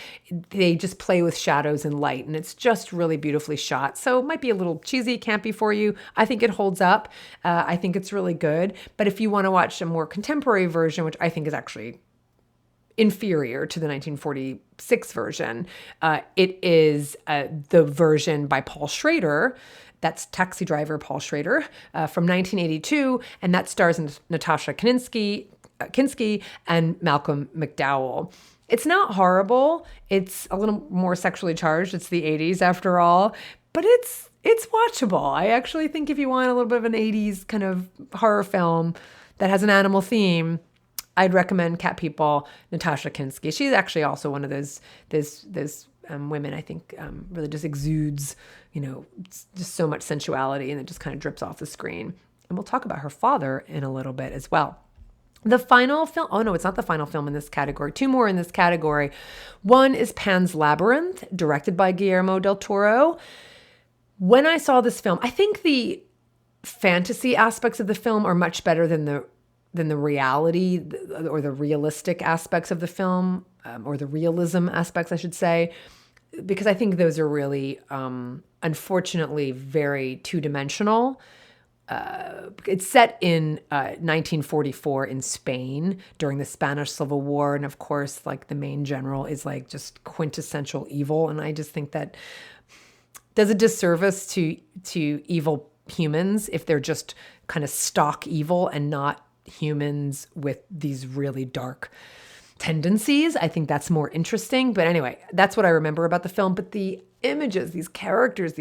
they just play with shadows and light. And it's just really beautifully shot. So it might be a little cheesy, campy for you. I think it holds up. I think it's really good. But if you want to watch a more contemporary version, which I think is actually inferior to the 1946 version. It is the version by Paul Schrader. That's Taxi Driver Paul Schrader from 1982. And that stars Natasha Kinski and Malcolm McDowell. It's not horrible. It's a little more sexually charged. It's the 80s after all. But it's watchable. I actually think if you want a little bit of an 80s kind of horror film that has an animal theme, I'd recommend Cat People, Natasha Kinski. She's actually also one of those women I think really just exudes, just so much sensuality, and it just kind of drips off the screen. And we'll talk about her father in a little bit as well. The final film, oh no, it's not the final film in this category. Two more in this category. One is Pan's Labyrinth, directed by Guillermo del Toro. When I saw this film, I think the fantasy aspects of the film are much better than the reality or the realistic aspects of the film, or the realism aspects, I should say, because I think those are really, unfortunately, very two-dimensional. It's set in 1944 in Spain during the Spanish Civil War. And of course, like the main general is like just quintessential evil. And I just think that does a disservice to evil humans if they're just kind of stock evil and not humans with these really dark tendencies. I think that's more interesting. But anyway, that's what I remember about the film. But the images, these characters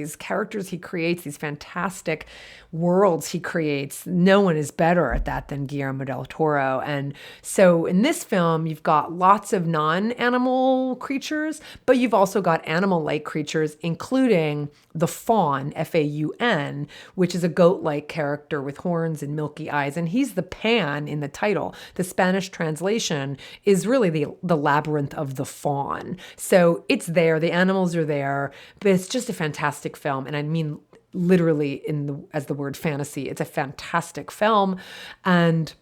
he creates, these fantastic worlds he creates, no one is better at that than Guillermo del Toro. And so in this film, you've got lots of non-animal creatures, but you've also got animal-like creatures, including the faun, Faun, which is a goat-like character with horns and milky eyes. And he's the Pan in the title. The Spanish translation is really the labyrinth of the faun. So it's there. The animals are there. But it's just a fantastic film. And I mean, literally as the word fantasy, it's a fantastic film. And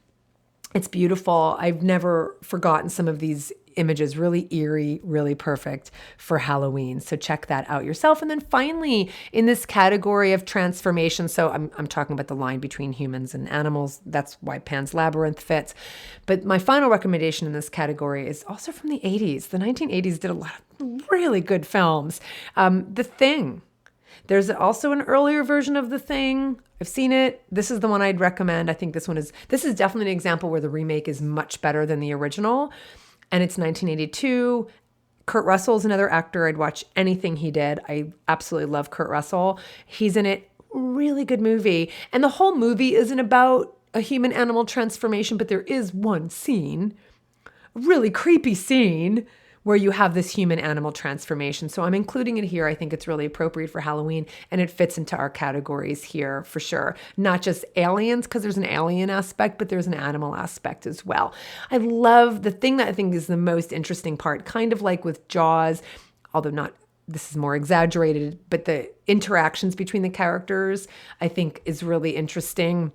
It's beautiful. I've never forgotten some of these images, really eerie, really perfect for Halloween. So check that out yourself. And then finally, in this category of transformation, so I'm talking about the line between humans and animals. That's why Pan's Labyrinth fits. But my final recommendation in this category is also from the 80s. The 1980s did a lot of really good films. The Thing. There's also an earlier version of The Thing. I've seen it. This is the one I'd recommend. I think this is definitely an example where the remake is much better than the original. And it's 1982. Kurt Russell's another actor. I'd watch anything he did. I absolutely love Kurt Russell. He's in it. Really good movie. And the whole movie isn't about a human animal transformation, but there is one scene, a really creepy scene, where you have this human animal transformation. So I'm including it here. I think it's really appropriate for Halloween, and it fits into our categories here for sure. Not just aliens, because there's an alien aspect, but there's an animal aspect as well. I love the thing that I think is the most interesting part, kind of like with Jaws, although not, this is more exaggerated, but the interactions between the characters I think is really interesting,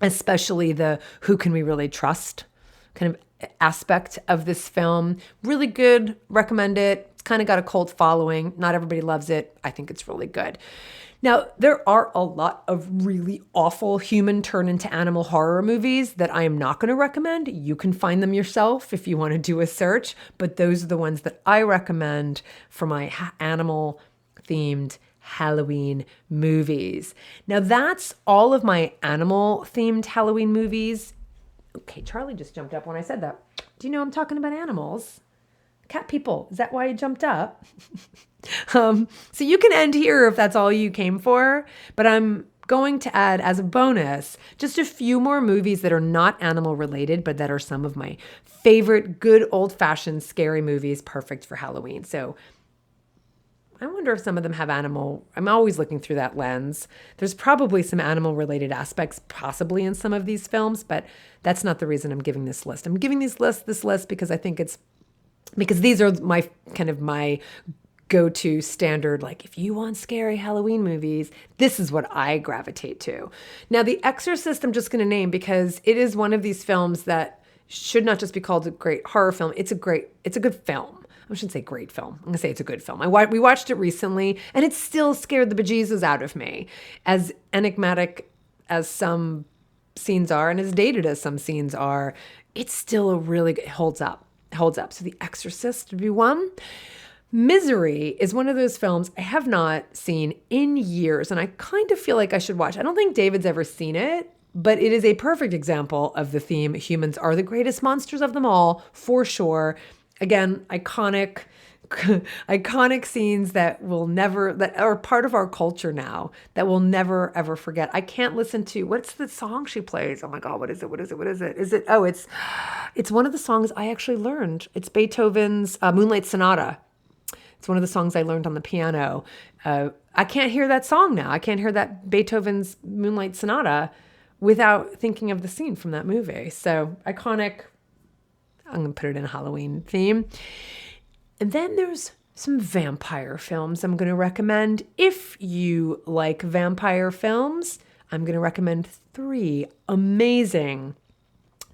especially the who can we really trust kind of aspect of this film. Really good. Recommend it. It's kind of got a cult following. Not everybody loves it. I think it's really good. Now, there are a lot of really awful human turn into animal horror movies that I am not going to recommend. You can find them yourself if you want to do a search, but those are the ones that I recommend for my animal themed Halloween movies. Now, that's all of my animal themed Halloween movies. Okay, Charlie just jumped up when I said that. Do you know I'm talking about animals? Cat people. Is that why you jumped up? So you can end here if that's all you came for. But I'm going to add as a bonus just a few more movies that are not animal related, but that are some of my favorite good old-fashioned scary movies perfect for Halloween. So I wonder if some of them have animal. I'm always looking through that lens. There's probably some animal related aspects possibly in some of these films, but that's not the reason I'm giving this list. I'm giving this list because I think because these are my go-to standard, like if you want scary Halloween movies, this is what I gravitate to. Now, The Exorcist, I'm just going to name because it is one of these films that should not just be called a great horror film. It's a good film. I shouldn't say great film. I'm going to say it's a good film. We watched it recently, and it still scared the bejesus out of me. As enigmatic as some scenes are, and as dated as some scenes are, it's still it holds up. So The Exorcist would be one. Misery is one of those films I have not seen in years, and I kind of feel like I should watch. I don't think David's ever seen it, but it is a perfect example of the theme. Humans are the greatest monsters of them all, for sure. Again, iconic scenes that are part of our culture now that we'll never ever forget. I can't listen to, what's the song she plays? Oh my God, what is it? It's one of the songs I actually learned. It's Beethoven's Moonlight Sonata. It's one of the songs I learned on the piano. I can't hear that song now. I can't hear that Beethoven's Moonlight Sonata without thinking of the scene from that movie. So iconic. I'm going to put it in a Halloween theme. And then there's some vampire films I'm going to recommend. If you like vampire films, I'm going to recommend 3 amazing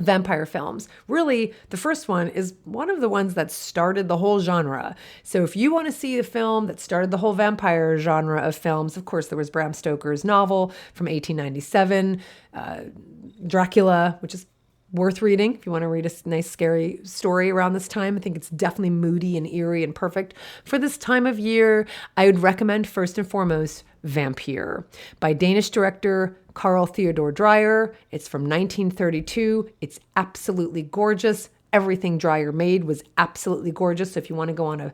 vampire films. Really, the first one is one of the ones that started the whole genre. So if you want to see a film that started the whole vampire genre of films, of course, there was Bram Stoker's novel from 1897, Dracula, which is worth reading if you want to read a nice scary story around this time. I think it's definitely moody and eerie and perfect for this time of year. I would recommend first and foremost Vampire by Danish director Carl Theodor Dreyer. It's from 1932. It's absolutely gorgeous. Everything Dreyer made was absolutely gorgeous. So if you want to go on a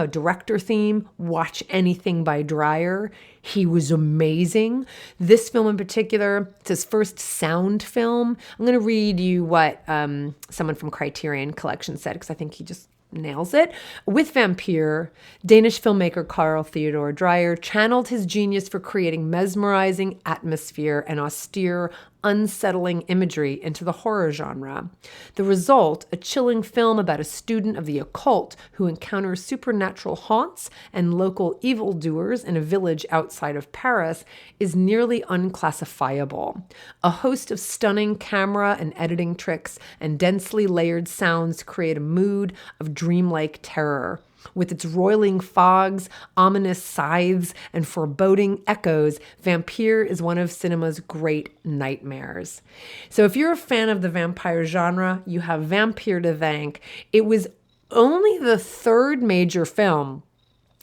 director theme, watch anything by Dreyer. He was amazing. This film in particular, it's his first sound film. I'm going to read you what someone from Criterion Collection said, because I think he just nails it. With Vampire, Danish filmmaker Carl Theodor Dreyer channeled his genius for creating mesmerizing atmosphere and austere, unsettling imagery into the horror genre. The result, a chilling film about a student of the occult who encounters supernatural haunts and local evildoers in a village outside of Paris, is nearly unclassifiable. A host of stunning camera and editing tricks and densely layered sounds create a mood of dreamlike terror. With its roiling fogs, ominous scythes, and foreboding echoes, Vampire is one of cinema's great nightmares. So if you're a fan of the vampire genre, you have Vampire to thank. It was only the third major film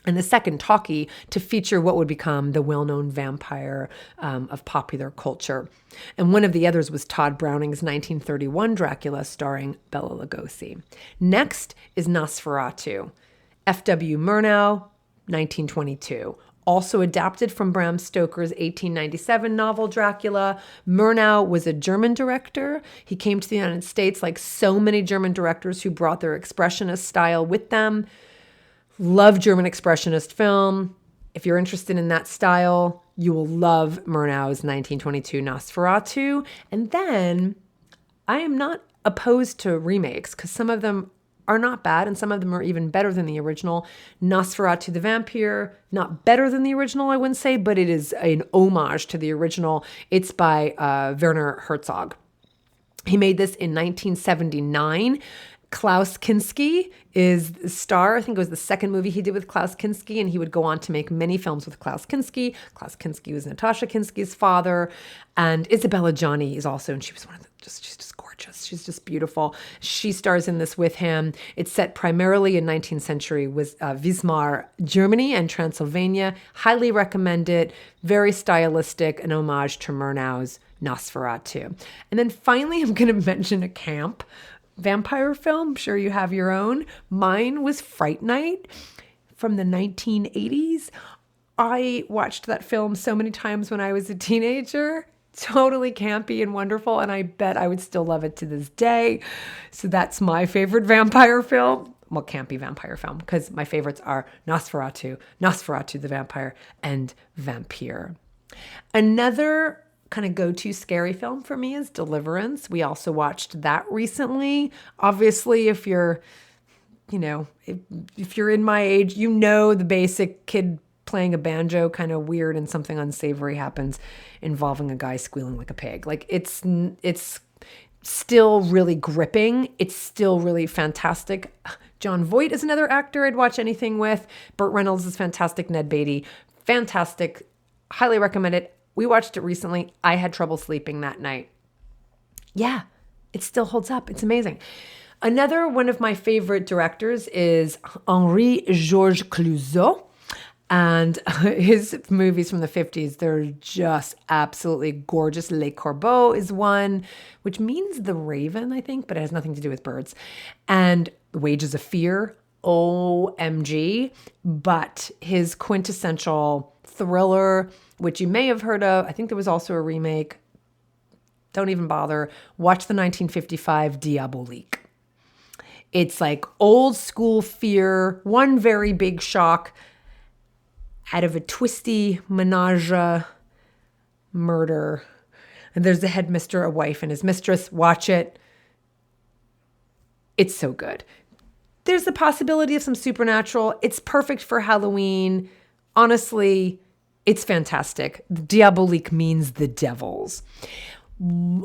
and the second talkie to feature what would become the well-known vampire of popular culture. And one of the others was Todd Browning's 1931 Dracula starring Bela Lugosi. Next is Nosferatu. F.W. Murnau, 1922. Also adapted from Bram Stoker's 1897 novel Dracula, Murnau was a German director. He came to the United States like so many German directors who brought their expressionist style with them. Love German expressionist film. If you're interested in that style, you will love Murnau's 1922 Nosferatu. And then I am not opposed to remakes because some of them are not bad, and some of them are even better than the original. Nosferatu the Vampire, not better than the original, I wouldn't say, but it is an homage to the original. It's by Werner Herzog. He made this in 1979. Klaus Kinski is the star. I think it was the second movie he did with Klaus Kinski, and he would go on to make many films with Klaus Kinski. Klaus Kinski was Natasha Kinski's father, and Isabella Gianni is also, and she was one of the, she's just gorgeous. She's just beautiful. She stars in this with him. It's set primarily in 19th century Wismar, Germany and Transylvania. Highly recommend it. Very stylistic, an homage to Murnau's Nosferatu. And then finally, I'm going to mention a camp vampire film. I'm sure you have your own. Mine was Fright Night from the 1980s. I watched that film so many times when I was a teenager. Totally campy and wonderful, and I bet I would still love it to this day. So that's my favorite vampire film. Well, campy vampire film, because my favorites are Nosferatu, Nosferatu the Vampire, and Vampire. Another kind of go-to scary film for me is Deliverance. We also watched that recently. Obviously, if you're, if you're in my age, the basic kid playing a banjo, kind of weird, and something unsavory happens involving a guy squealing like a pig. Like it's still really gripping. It's still really fantastic. Jon Voight is another actor I'd watch anything with. Burt Reynolds is fantastic. Ned Beatty, fantastic. Highly recommend it. We watched it recently. I had trouble sleeping that night. Yeah, it still holds up. It's amazing. Another one of my favorite directors is Henri-Georges Clouzot. And his movies from the 50s, they're just absolutely gorgeous. Les Corbeaux is one, which means the raven, I think, but it has nothing to do with birds. And Wages of Fear, OMG. But his quintessential thriller, which you may have heard of, I think there was also a remake. Don't even bother. Watch the 1955 Diabolique. It's like old school fear, one very big shock out of a twisty menage murder. And there's a headmistress, a wife, and his mistress. Watch it. It's so good. There's the possibility of some supernatural. It's perfect for Halloween. Honestly, it's fantastic. Diabolique means the devils.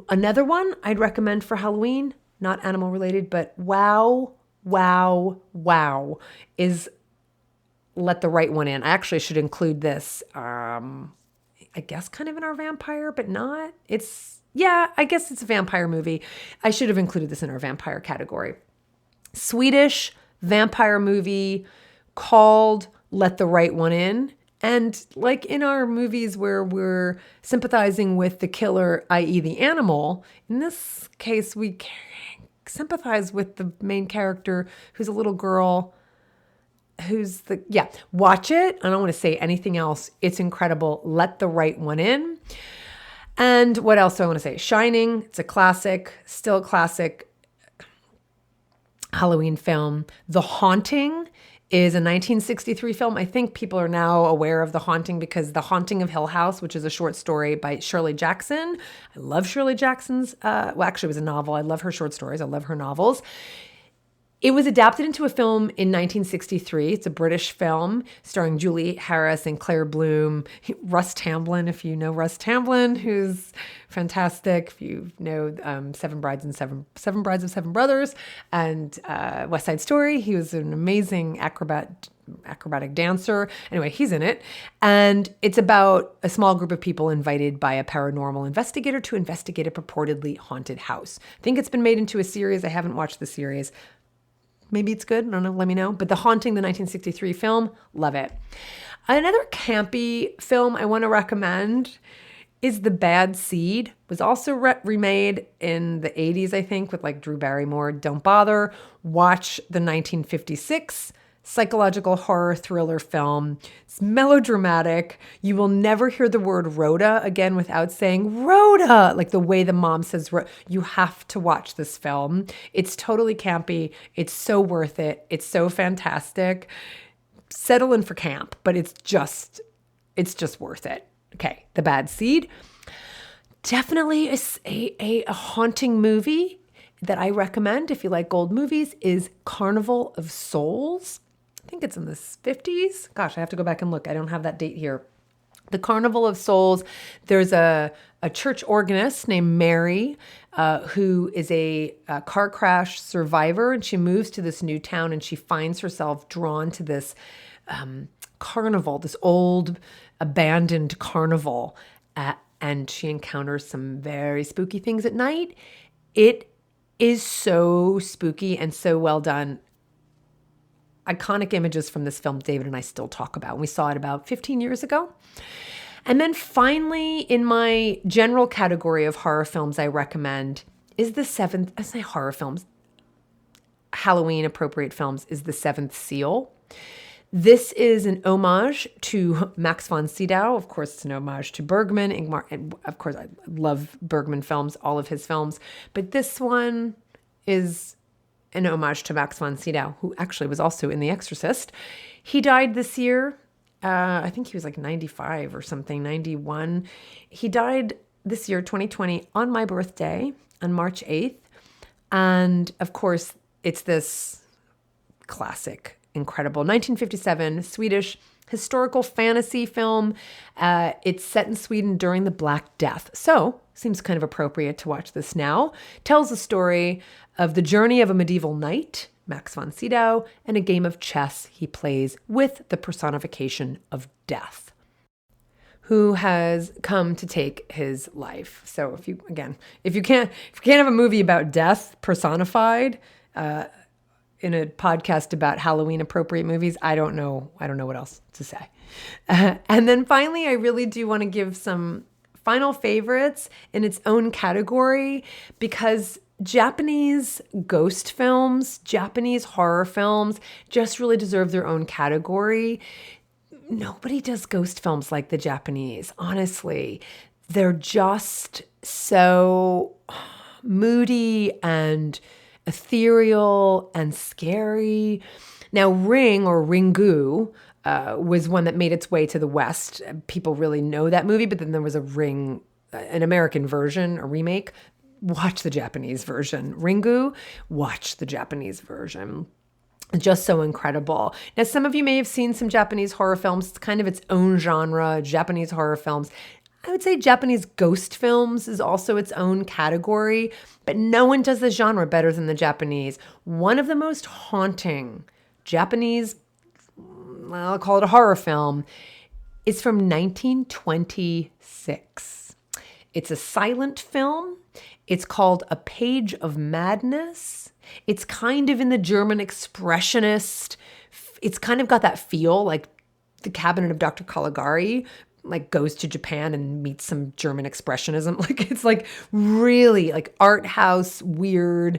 Another one I'd recommend for Halloween, not animal related, but wow, is Let the Right One In. I actually should include this, I guess kind of in our vampire, but not. I guess it's a vampire movie. I should have included this in our vampire category. Swedish vampire movie called Let the Right One In. And like in our movies where we're sympathizing with the killer, i.e. the animal, in this case, we sympathize with the main character who's a little girl watch it. I don't want to say anything else. It's incredible. Let the Right One In. And what else do I want to say? Shining. It's a classic, still a classic Halloween film. The Haunting is a 1963 film. I think people are now aware of The Haunting because The Haunting of Hill House, which is a short story by Shirley Jackson. I love Shirley Jackson's, actually it was a novel. I love her short stories. I love her novels. It was adapted into a film in 1963. It's a British film starring Julie Harris and Claire Bloom. Russ Tamblyn, if you know Russ Tamblyn, who's fantastic. If you know Seven Brides of Seven Brothers and West Side Story, he was an amazing acrobatic dancer. Anyway, he's in it. And it's about a small group of people invited by a paranormal investigator to investigate a purportedly haunted house. I think it's been made into a series. I haven't watched the series. Maybe it's good. I don't know. Let me know. But The Haunting, the 1963 film, love it. Another campy film I want to recommend is The Bad Seed. It was also remade in the 80s, I think, with like Drew Barrymore. Don't bother. Watch the 1956 psychological horror thriller film. It's melodramatic. You will never hear the word Rhoda again without saying Rhoda, like the way the mom says. You have to watch this film. It's totally campy. It's so worth it. It's so fantastic. Settle in for camp, but it's just worth it. Okay, The Bad Seed. Definitely a haunting movie that I recommend if you like old movies is Carnival of Souls. I think it's in the 50s. Gosh, I have to go back and look. I don't have that date here. The Carnival of Souls, there's a church organist named Mary who is a car crash survivor, and she moves to this new town and she finds herself drawn to this carnival, this old abandoned carnival, and she encounters some very spooky things at night. It is so spooky and so well done. Iconic images from this film David and I still talk about. We saw it about 15 years ago. And then finally, in my general category of horror films I recommend is the seventh, I say horror films, Halloween appropriate films is The Seventh Seal. This is an homage to Max von Sydow. Of course, it's an homage to Bergman. Ingmar, and of course, I love Bergman films, all of his films. But this one is an homage to Max von Sydow, who actually was also in The Exorcist. He died this year. I think he was like 95 or something, 91. He died this year, 2020, on my birthday, on March 8th. And of course, it's this classic, incredible 1957 Swedish historical fantasy film. It's set in Sweden during the Black Death. So seems kind of appropriate to watch this now. Tells the story of the journey of a medieval knight, Max von Sydow, and a game of chess he plays with the personification of death, who has come to take his life. So if you can't have a movie about death personified in a podcast about Halloween appropriate movies, I don't know what else to say. And then finally, I really do want to give some final favorites in its own category, because Japanese ghost films, Japanese horror films just really deserve their own category. Nobody does ghost films like the Japanese, honestly. They're just so moody and ethereal and scary. Now, Ring or Ringu was one that made its way to the West. People really know that movie, but then there was a Ring, an American version, a remake. Watch the Japanese version. Ringu, watch the Japanese version. Just so incredible. Now, some of you may have seen some Japanese horror films. It's kind of its own genre, Japanese horror films. I would say Japanese ghost films is also its own category, but no one does the genre better than the Japanese. One of the most haunting Japanese, I'll call it a horror film, is from 1926. It's a silent film. It's called A Page of Madness. It's kind of in the German expressionist. It's kind of got that feel like The Cabinet of Dr. Caligari, like goes to Japan and meets some German expressionism. Like it's like really like art house, weird,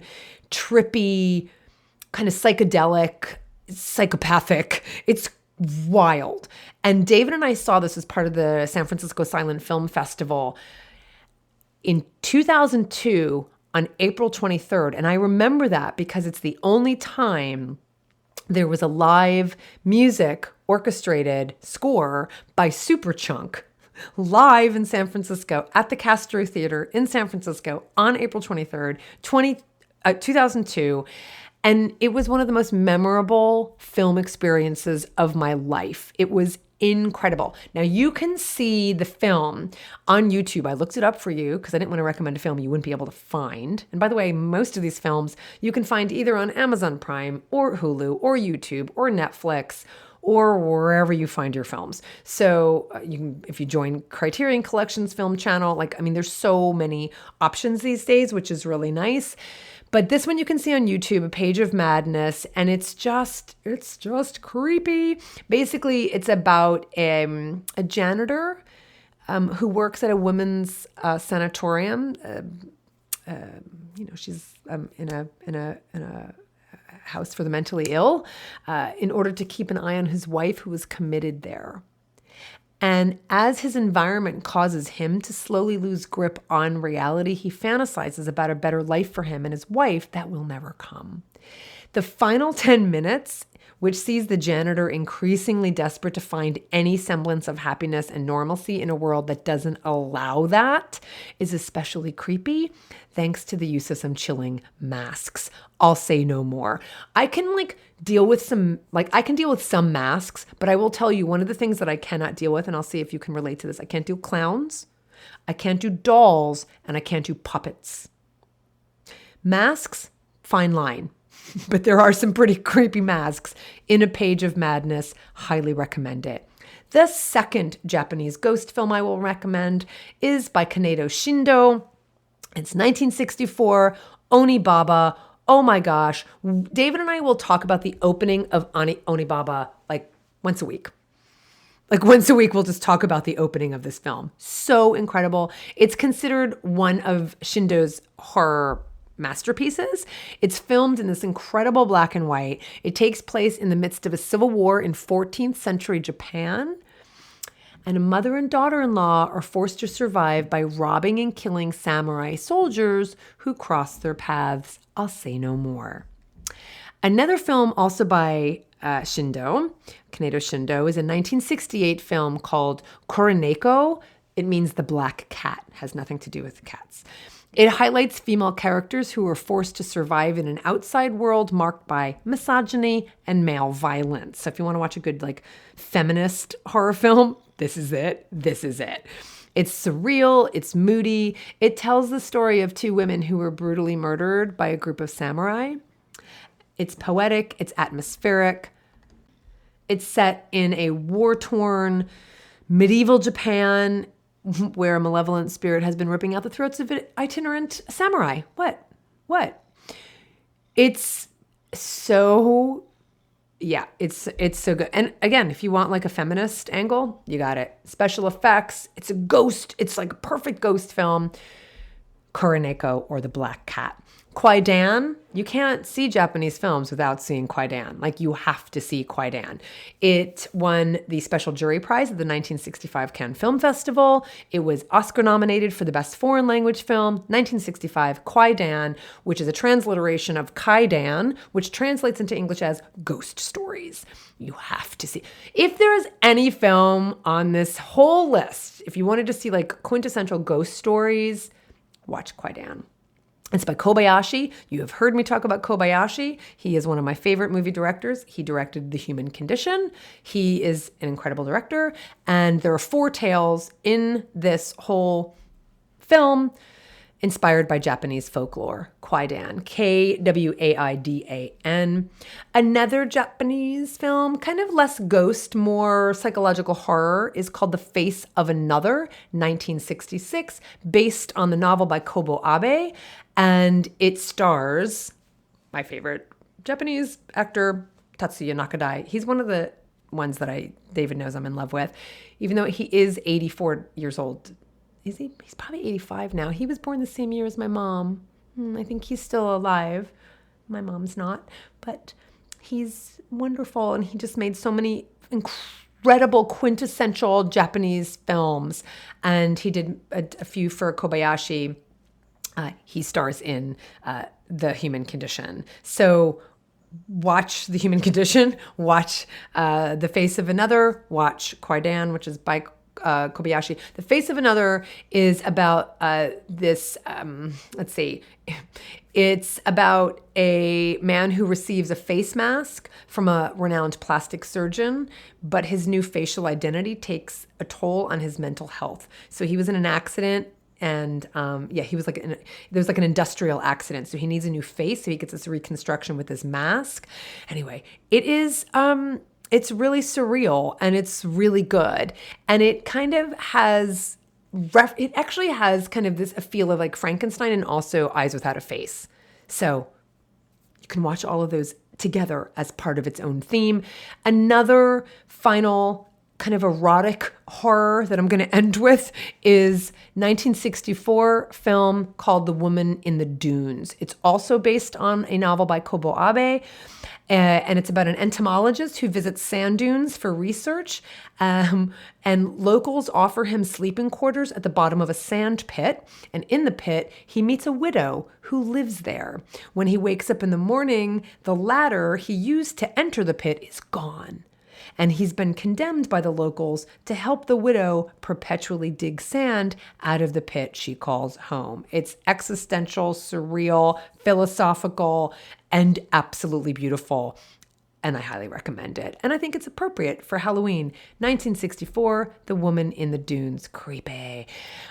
trippy, kind of psychedelic, psychopathic. It's wild. And David and I saw this as part of the San Francisco Silent Film Festival in 2002 on April 23rd. And I remember that because it's the only time there was a live music orchestrated score by Superchunk live in San Francisco at the Castro Theater in San Francisco on April 23rd, 2002. And it was one of the most memorable film experiences of my life. It was incredible. Now you can see the film on YouTube. I looked it up for you because I didn't want to recommend a film you wouldn't be able to find. And by the way, most of these films you can find either on Amazon Prime or Hulu or YouTube or Netflix or wherever you find your films. So you can, if you join Criterion Collection's film channel, there's so many options these days, which is really nice. But this one you can see on YouTube, A Page of Madness, and it's just creepy. Basically, it's about a janitor who works at a women's sanatorium. She's in a house for the mentally ill, in order to keep an eye on his wife who was committed there. And as his environment causes him to slowly lose grip on reality, he fantasizes about a better life for him and his wife that will never come. The final 10 minutes, which sees the janitor increasingly desperate to find any semblance of happiness and normalcy in a world that doesn't allow that, is especially creepy thanks to the use of some chilling masks. I'll say no more. I can deal with some masks, but I will tell you one of the things that I cannot deal with, and I'll see if you can relate to this. I can't do clowns, I can't do dolls, and I can't do puppets. Masks, fine line. But there are some pretty creepy masks in A Page of Madness. Highly recommend it. The second Japanese ghost film I will recommend is by Kaneto Shindo. It's 1964, Onibaba. Oh my gosh. David and I will talk about the opening of Onibaba once a week. Once a week, we'll just talk about the opening of this film. So incredible. It's considered one of Shindo's horror masterpieces. It's filmed in this incredible black and white. It takes place in the midst of a civil war in 14th century Japan. And a mother and daughter-in-law are forced to survive by robbing and killing samurai soldiers who cross their paths. I'll say no more. Another film also by Kaneto Shindo, is a 1968 film called Koroneko. It means the black cat. It has nothing to do with cats. It highlights female characters who are forced to survive in an outside world marked by misogyny and male violence. So if you want to watch a good feminist horror film, this is it. This is it. It's surreal. It's moody. It tells the story of two women who were brutally murdered by a group of samurai. It's poetic. It's atmospheric. It's set in a war-torn medieval Japan where a malevolent spirit has been ripping out the throats of itinerant samurai. What? It's so, it's so good. And again, if you want a feminist angle, you got it. Special effects. It's a ghost. It's a perfect ghost film. Koroneko, or the Black Cat. Kwaidan, you can't see Japanese films without seeing Kwaidan. You have to see Kwaidan. It won the Special Jury Prize at the 1965 Cannes Film Festival. It was Oscar nominated for the Best Foreign Language Film, 1965, Kwaidan, which is a transliteration of Kaidan, which translates into English as ghost stories. You have to see. If there is any film on this whole list, if you wanted to see quintessential ghost stories, watch Kwaidan. It's by Kobayashi. You have heard me talk about Kobayashi. He is one of my favorite movie directors. He directed The Human Condition. He is an incredible director. And there are 4 tales in this whole film inspired by Japanese folklore. Kwaidan, Kwaidan. Another Japanese film, kind of less ghost, more psychological horror, is called The Face of Another, 1966, based on the novel by Kobo Abe. And it stars my favorite Japanese actor, Tatsuya Nakadai. He's one of the ones that David knows I'm in love with, even though he is 84 years old. Is he? He's probably 85 now. He was born the same year as my mom. I think he's still alive. My mom's not, but he's wonderful. And he just made so many incredible quintessential Japanese films. And he did a few for Kobayashi. He stars in The Human Condition. So watch The Human Condition, watch The Face of Another, watch Kwaidan, which is by Kobayashi. The Face of Another is about this, let's see, it's about a man who receives a face mask from a renowned plastic surgeon, but his new facial identity takes a toll on his mental health. So he was in an accident. And he was there's like an industrial accident. So he needs a new face. So he gets this reconstruction with this mask. Anyway, it is, it's really surreal and it's really good. And it kind of has, it actually has kind of a feel of like Frankenstein and also Eyes Without a Face. So you can watch all of those together as part of its own theme. Another final kind of erotic horror that I'm going to end with is 1964 film called The Woman in the Dunes. It's also based on a novel by Kobo Abe, and it's about an entomologist who visits sand dunes for research, and locals offer him sleeping quarters at the bottom of a sand pit, and in the pit, he meets a widow who lives there. When he wakes up in the morning, the ladder he used to enter the pit is gone. And he's been condemned by the locals to help the widow perpetually dig sand out of the pit she calls home. It's existential, surreal, philosophical, and absolutely beautiful. And I highly recommend it. And I think it's appropriate for Halloween. 1964, The Woman in the Dunes. Creepy.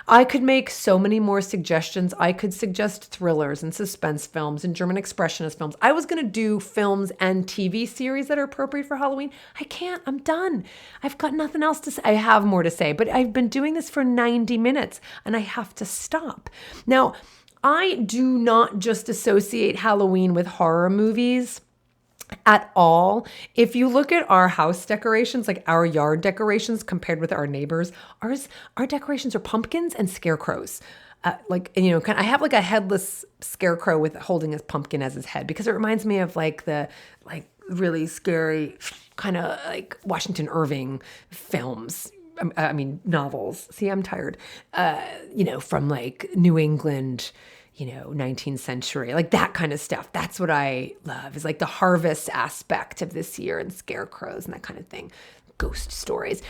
I could make so many more suggestions. I could suggest thrillers and suspense films and German expressionist films. I was going to do films and TV series that are appropriate for Halloween. I can't. I'm done. I've got nothing else to say. I have more to say, but I've been doing this for 90 minutes and I have to stop. Now, I do not just associate Halloween with horror movies at all. If you look at our house decorations, like our yard decorations compared with our neighbors, our decorations are pumpkins and scarecrows. I have like a headless scarecrow with holding his pumpkin as his head because it reminds me of like the really scary kind of like Washington Irving films. I mean, novels. See, I'm tired. From like New England, 19th century, like that kind of stuff. That's what I love, is like the harvest aspect of this year and scarecrows and that kind of thing. Ghost stories.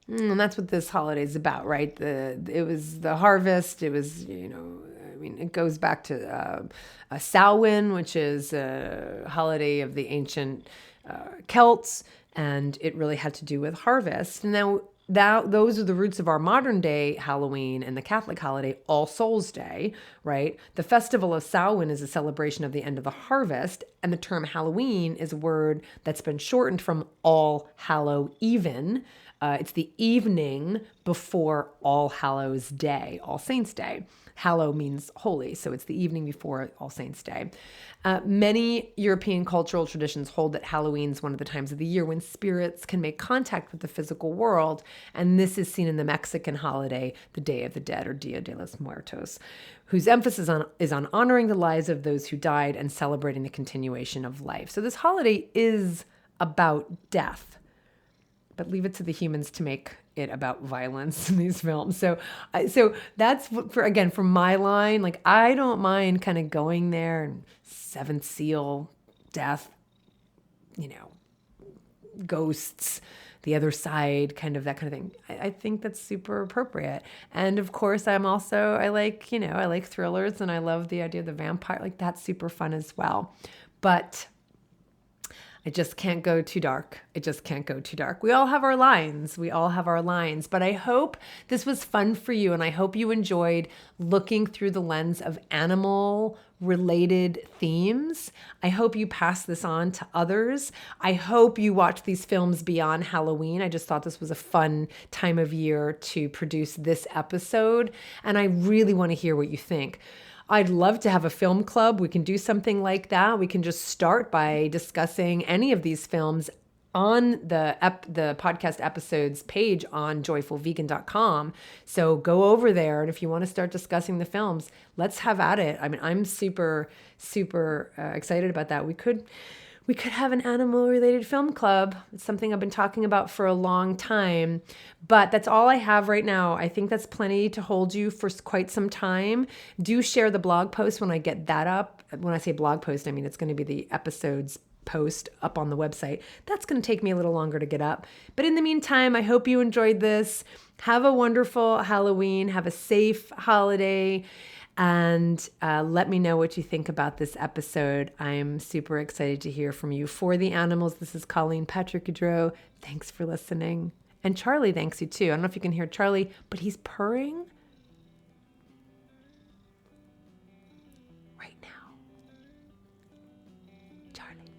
And that's what this holiday is about, right? It was the harvest. It was, it goes back to Samhain, which is a holiday of the ancient Celts, and it really had to do with harvest. And now those are the roots of our modern day Halloween and the Catholic holiday, All Souls Day, right? The festival of Samhain is a celebration of the end of the harvest, and the term Halloween is a word that's been shortened from All Hallow Even. It's the evening before All Hallows Day, All Saints Day. Hallow means holy, so it's the evening before All Saints Day. Many European cultural traditions hold that Halloween is one of the times of the year when spirits can make contact with the physical world, and this is seen in the Mexican holiday, the Day of the Dead, or Dia de los Muertos, whose emphasis is on honoring the lives of those who died and celebrating the continuation of life. So this holiday is about death, but leave it to the humans to make it about violence in these films. So that's for my line. Like, I don't mind kind of going there and Seventh Seal, death, ghosts, the other side, kind of that kind of thing. I think that's super appropriate. And of course, I like thrillers, and I love the idea of the vampire. Like, that's super fun as well. But I just can't go too dark. We all have our lines. But I hope this was fun for you, and I hope you enjoyed looking through the lens of animal-related themes. I hope you pass this on to others. I hope you watch these films beyond Halloween. I just thought this was a fun time of year to produce this episode, and I really want to hear what you think. I'd love to have a film club. We can do something like that. We can just start by discussing any of these films on the podcast episodes page on joyfulvegan.com. So go over there, and if you want to start discussing the films, let's have at it. I mean, I'm super, super excited about that. We could have an animal-related film club. It's something I've been talking about for a long time, but that's all I have right now. I think that's plenty to hold you for quite some time. Do share the blog post when I get that up. When I say blog post, I mean it's going to be the episode's post up on the website. That's going to take me a little longer to get up. But in the meantime, I hope you enjoyed this. Have a wonderful Halloween. Have a safe holiday. And let me know what you think about this episode. I'm super excited to hear from you. For the Animals, this is Colleen Patrick-Goudreau. Thanks for listening. And Charlie thanks you too. I don't know if you can hear Charlie, but he's purring right now. Charlie.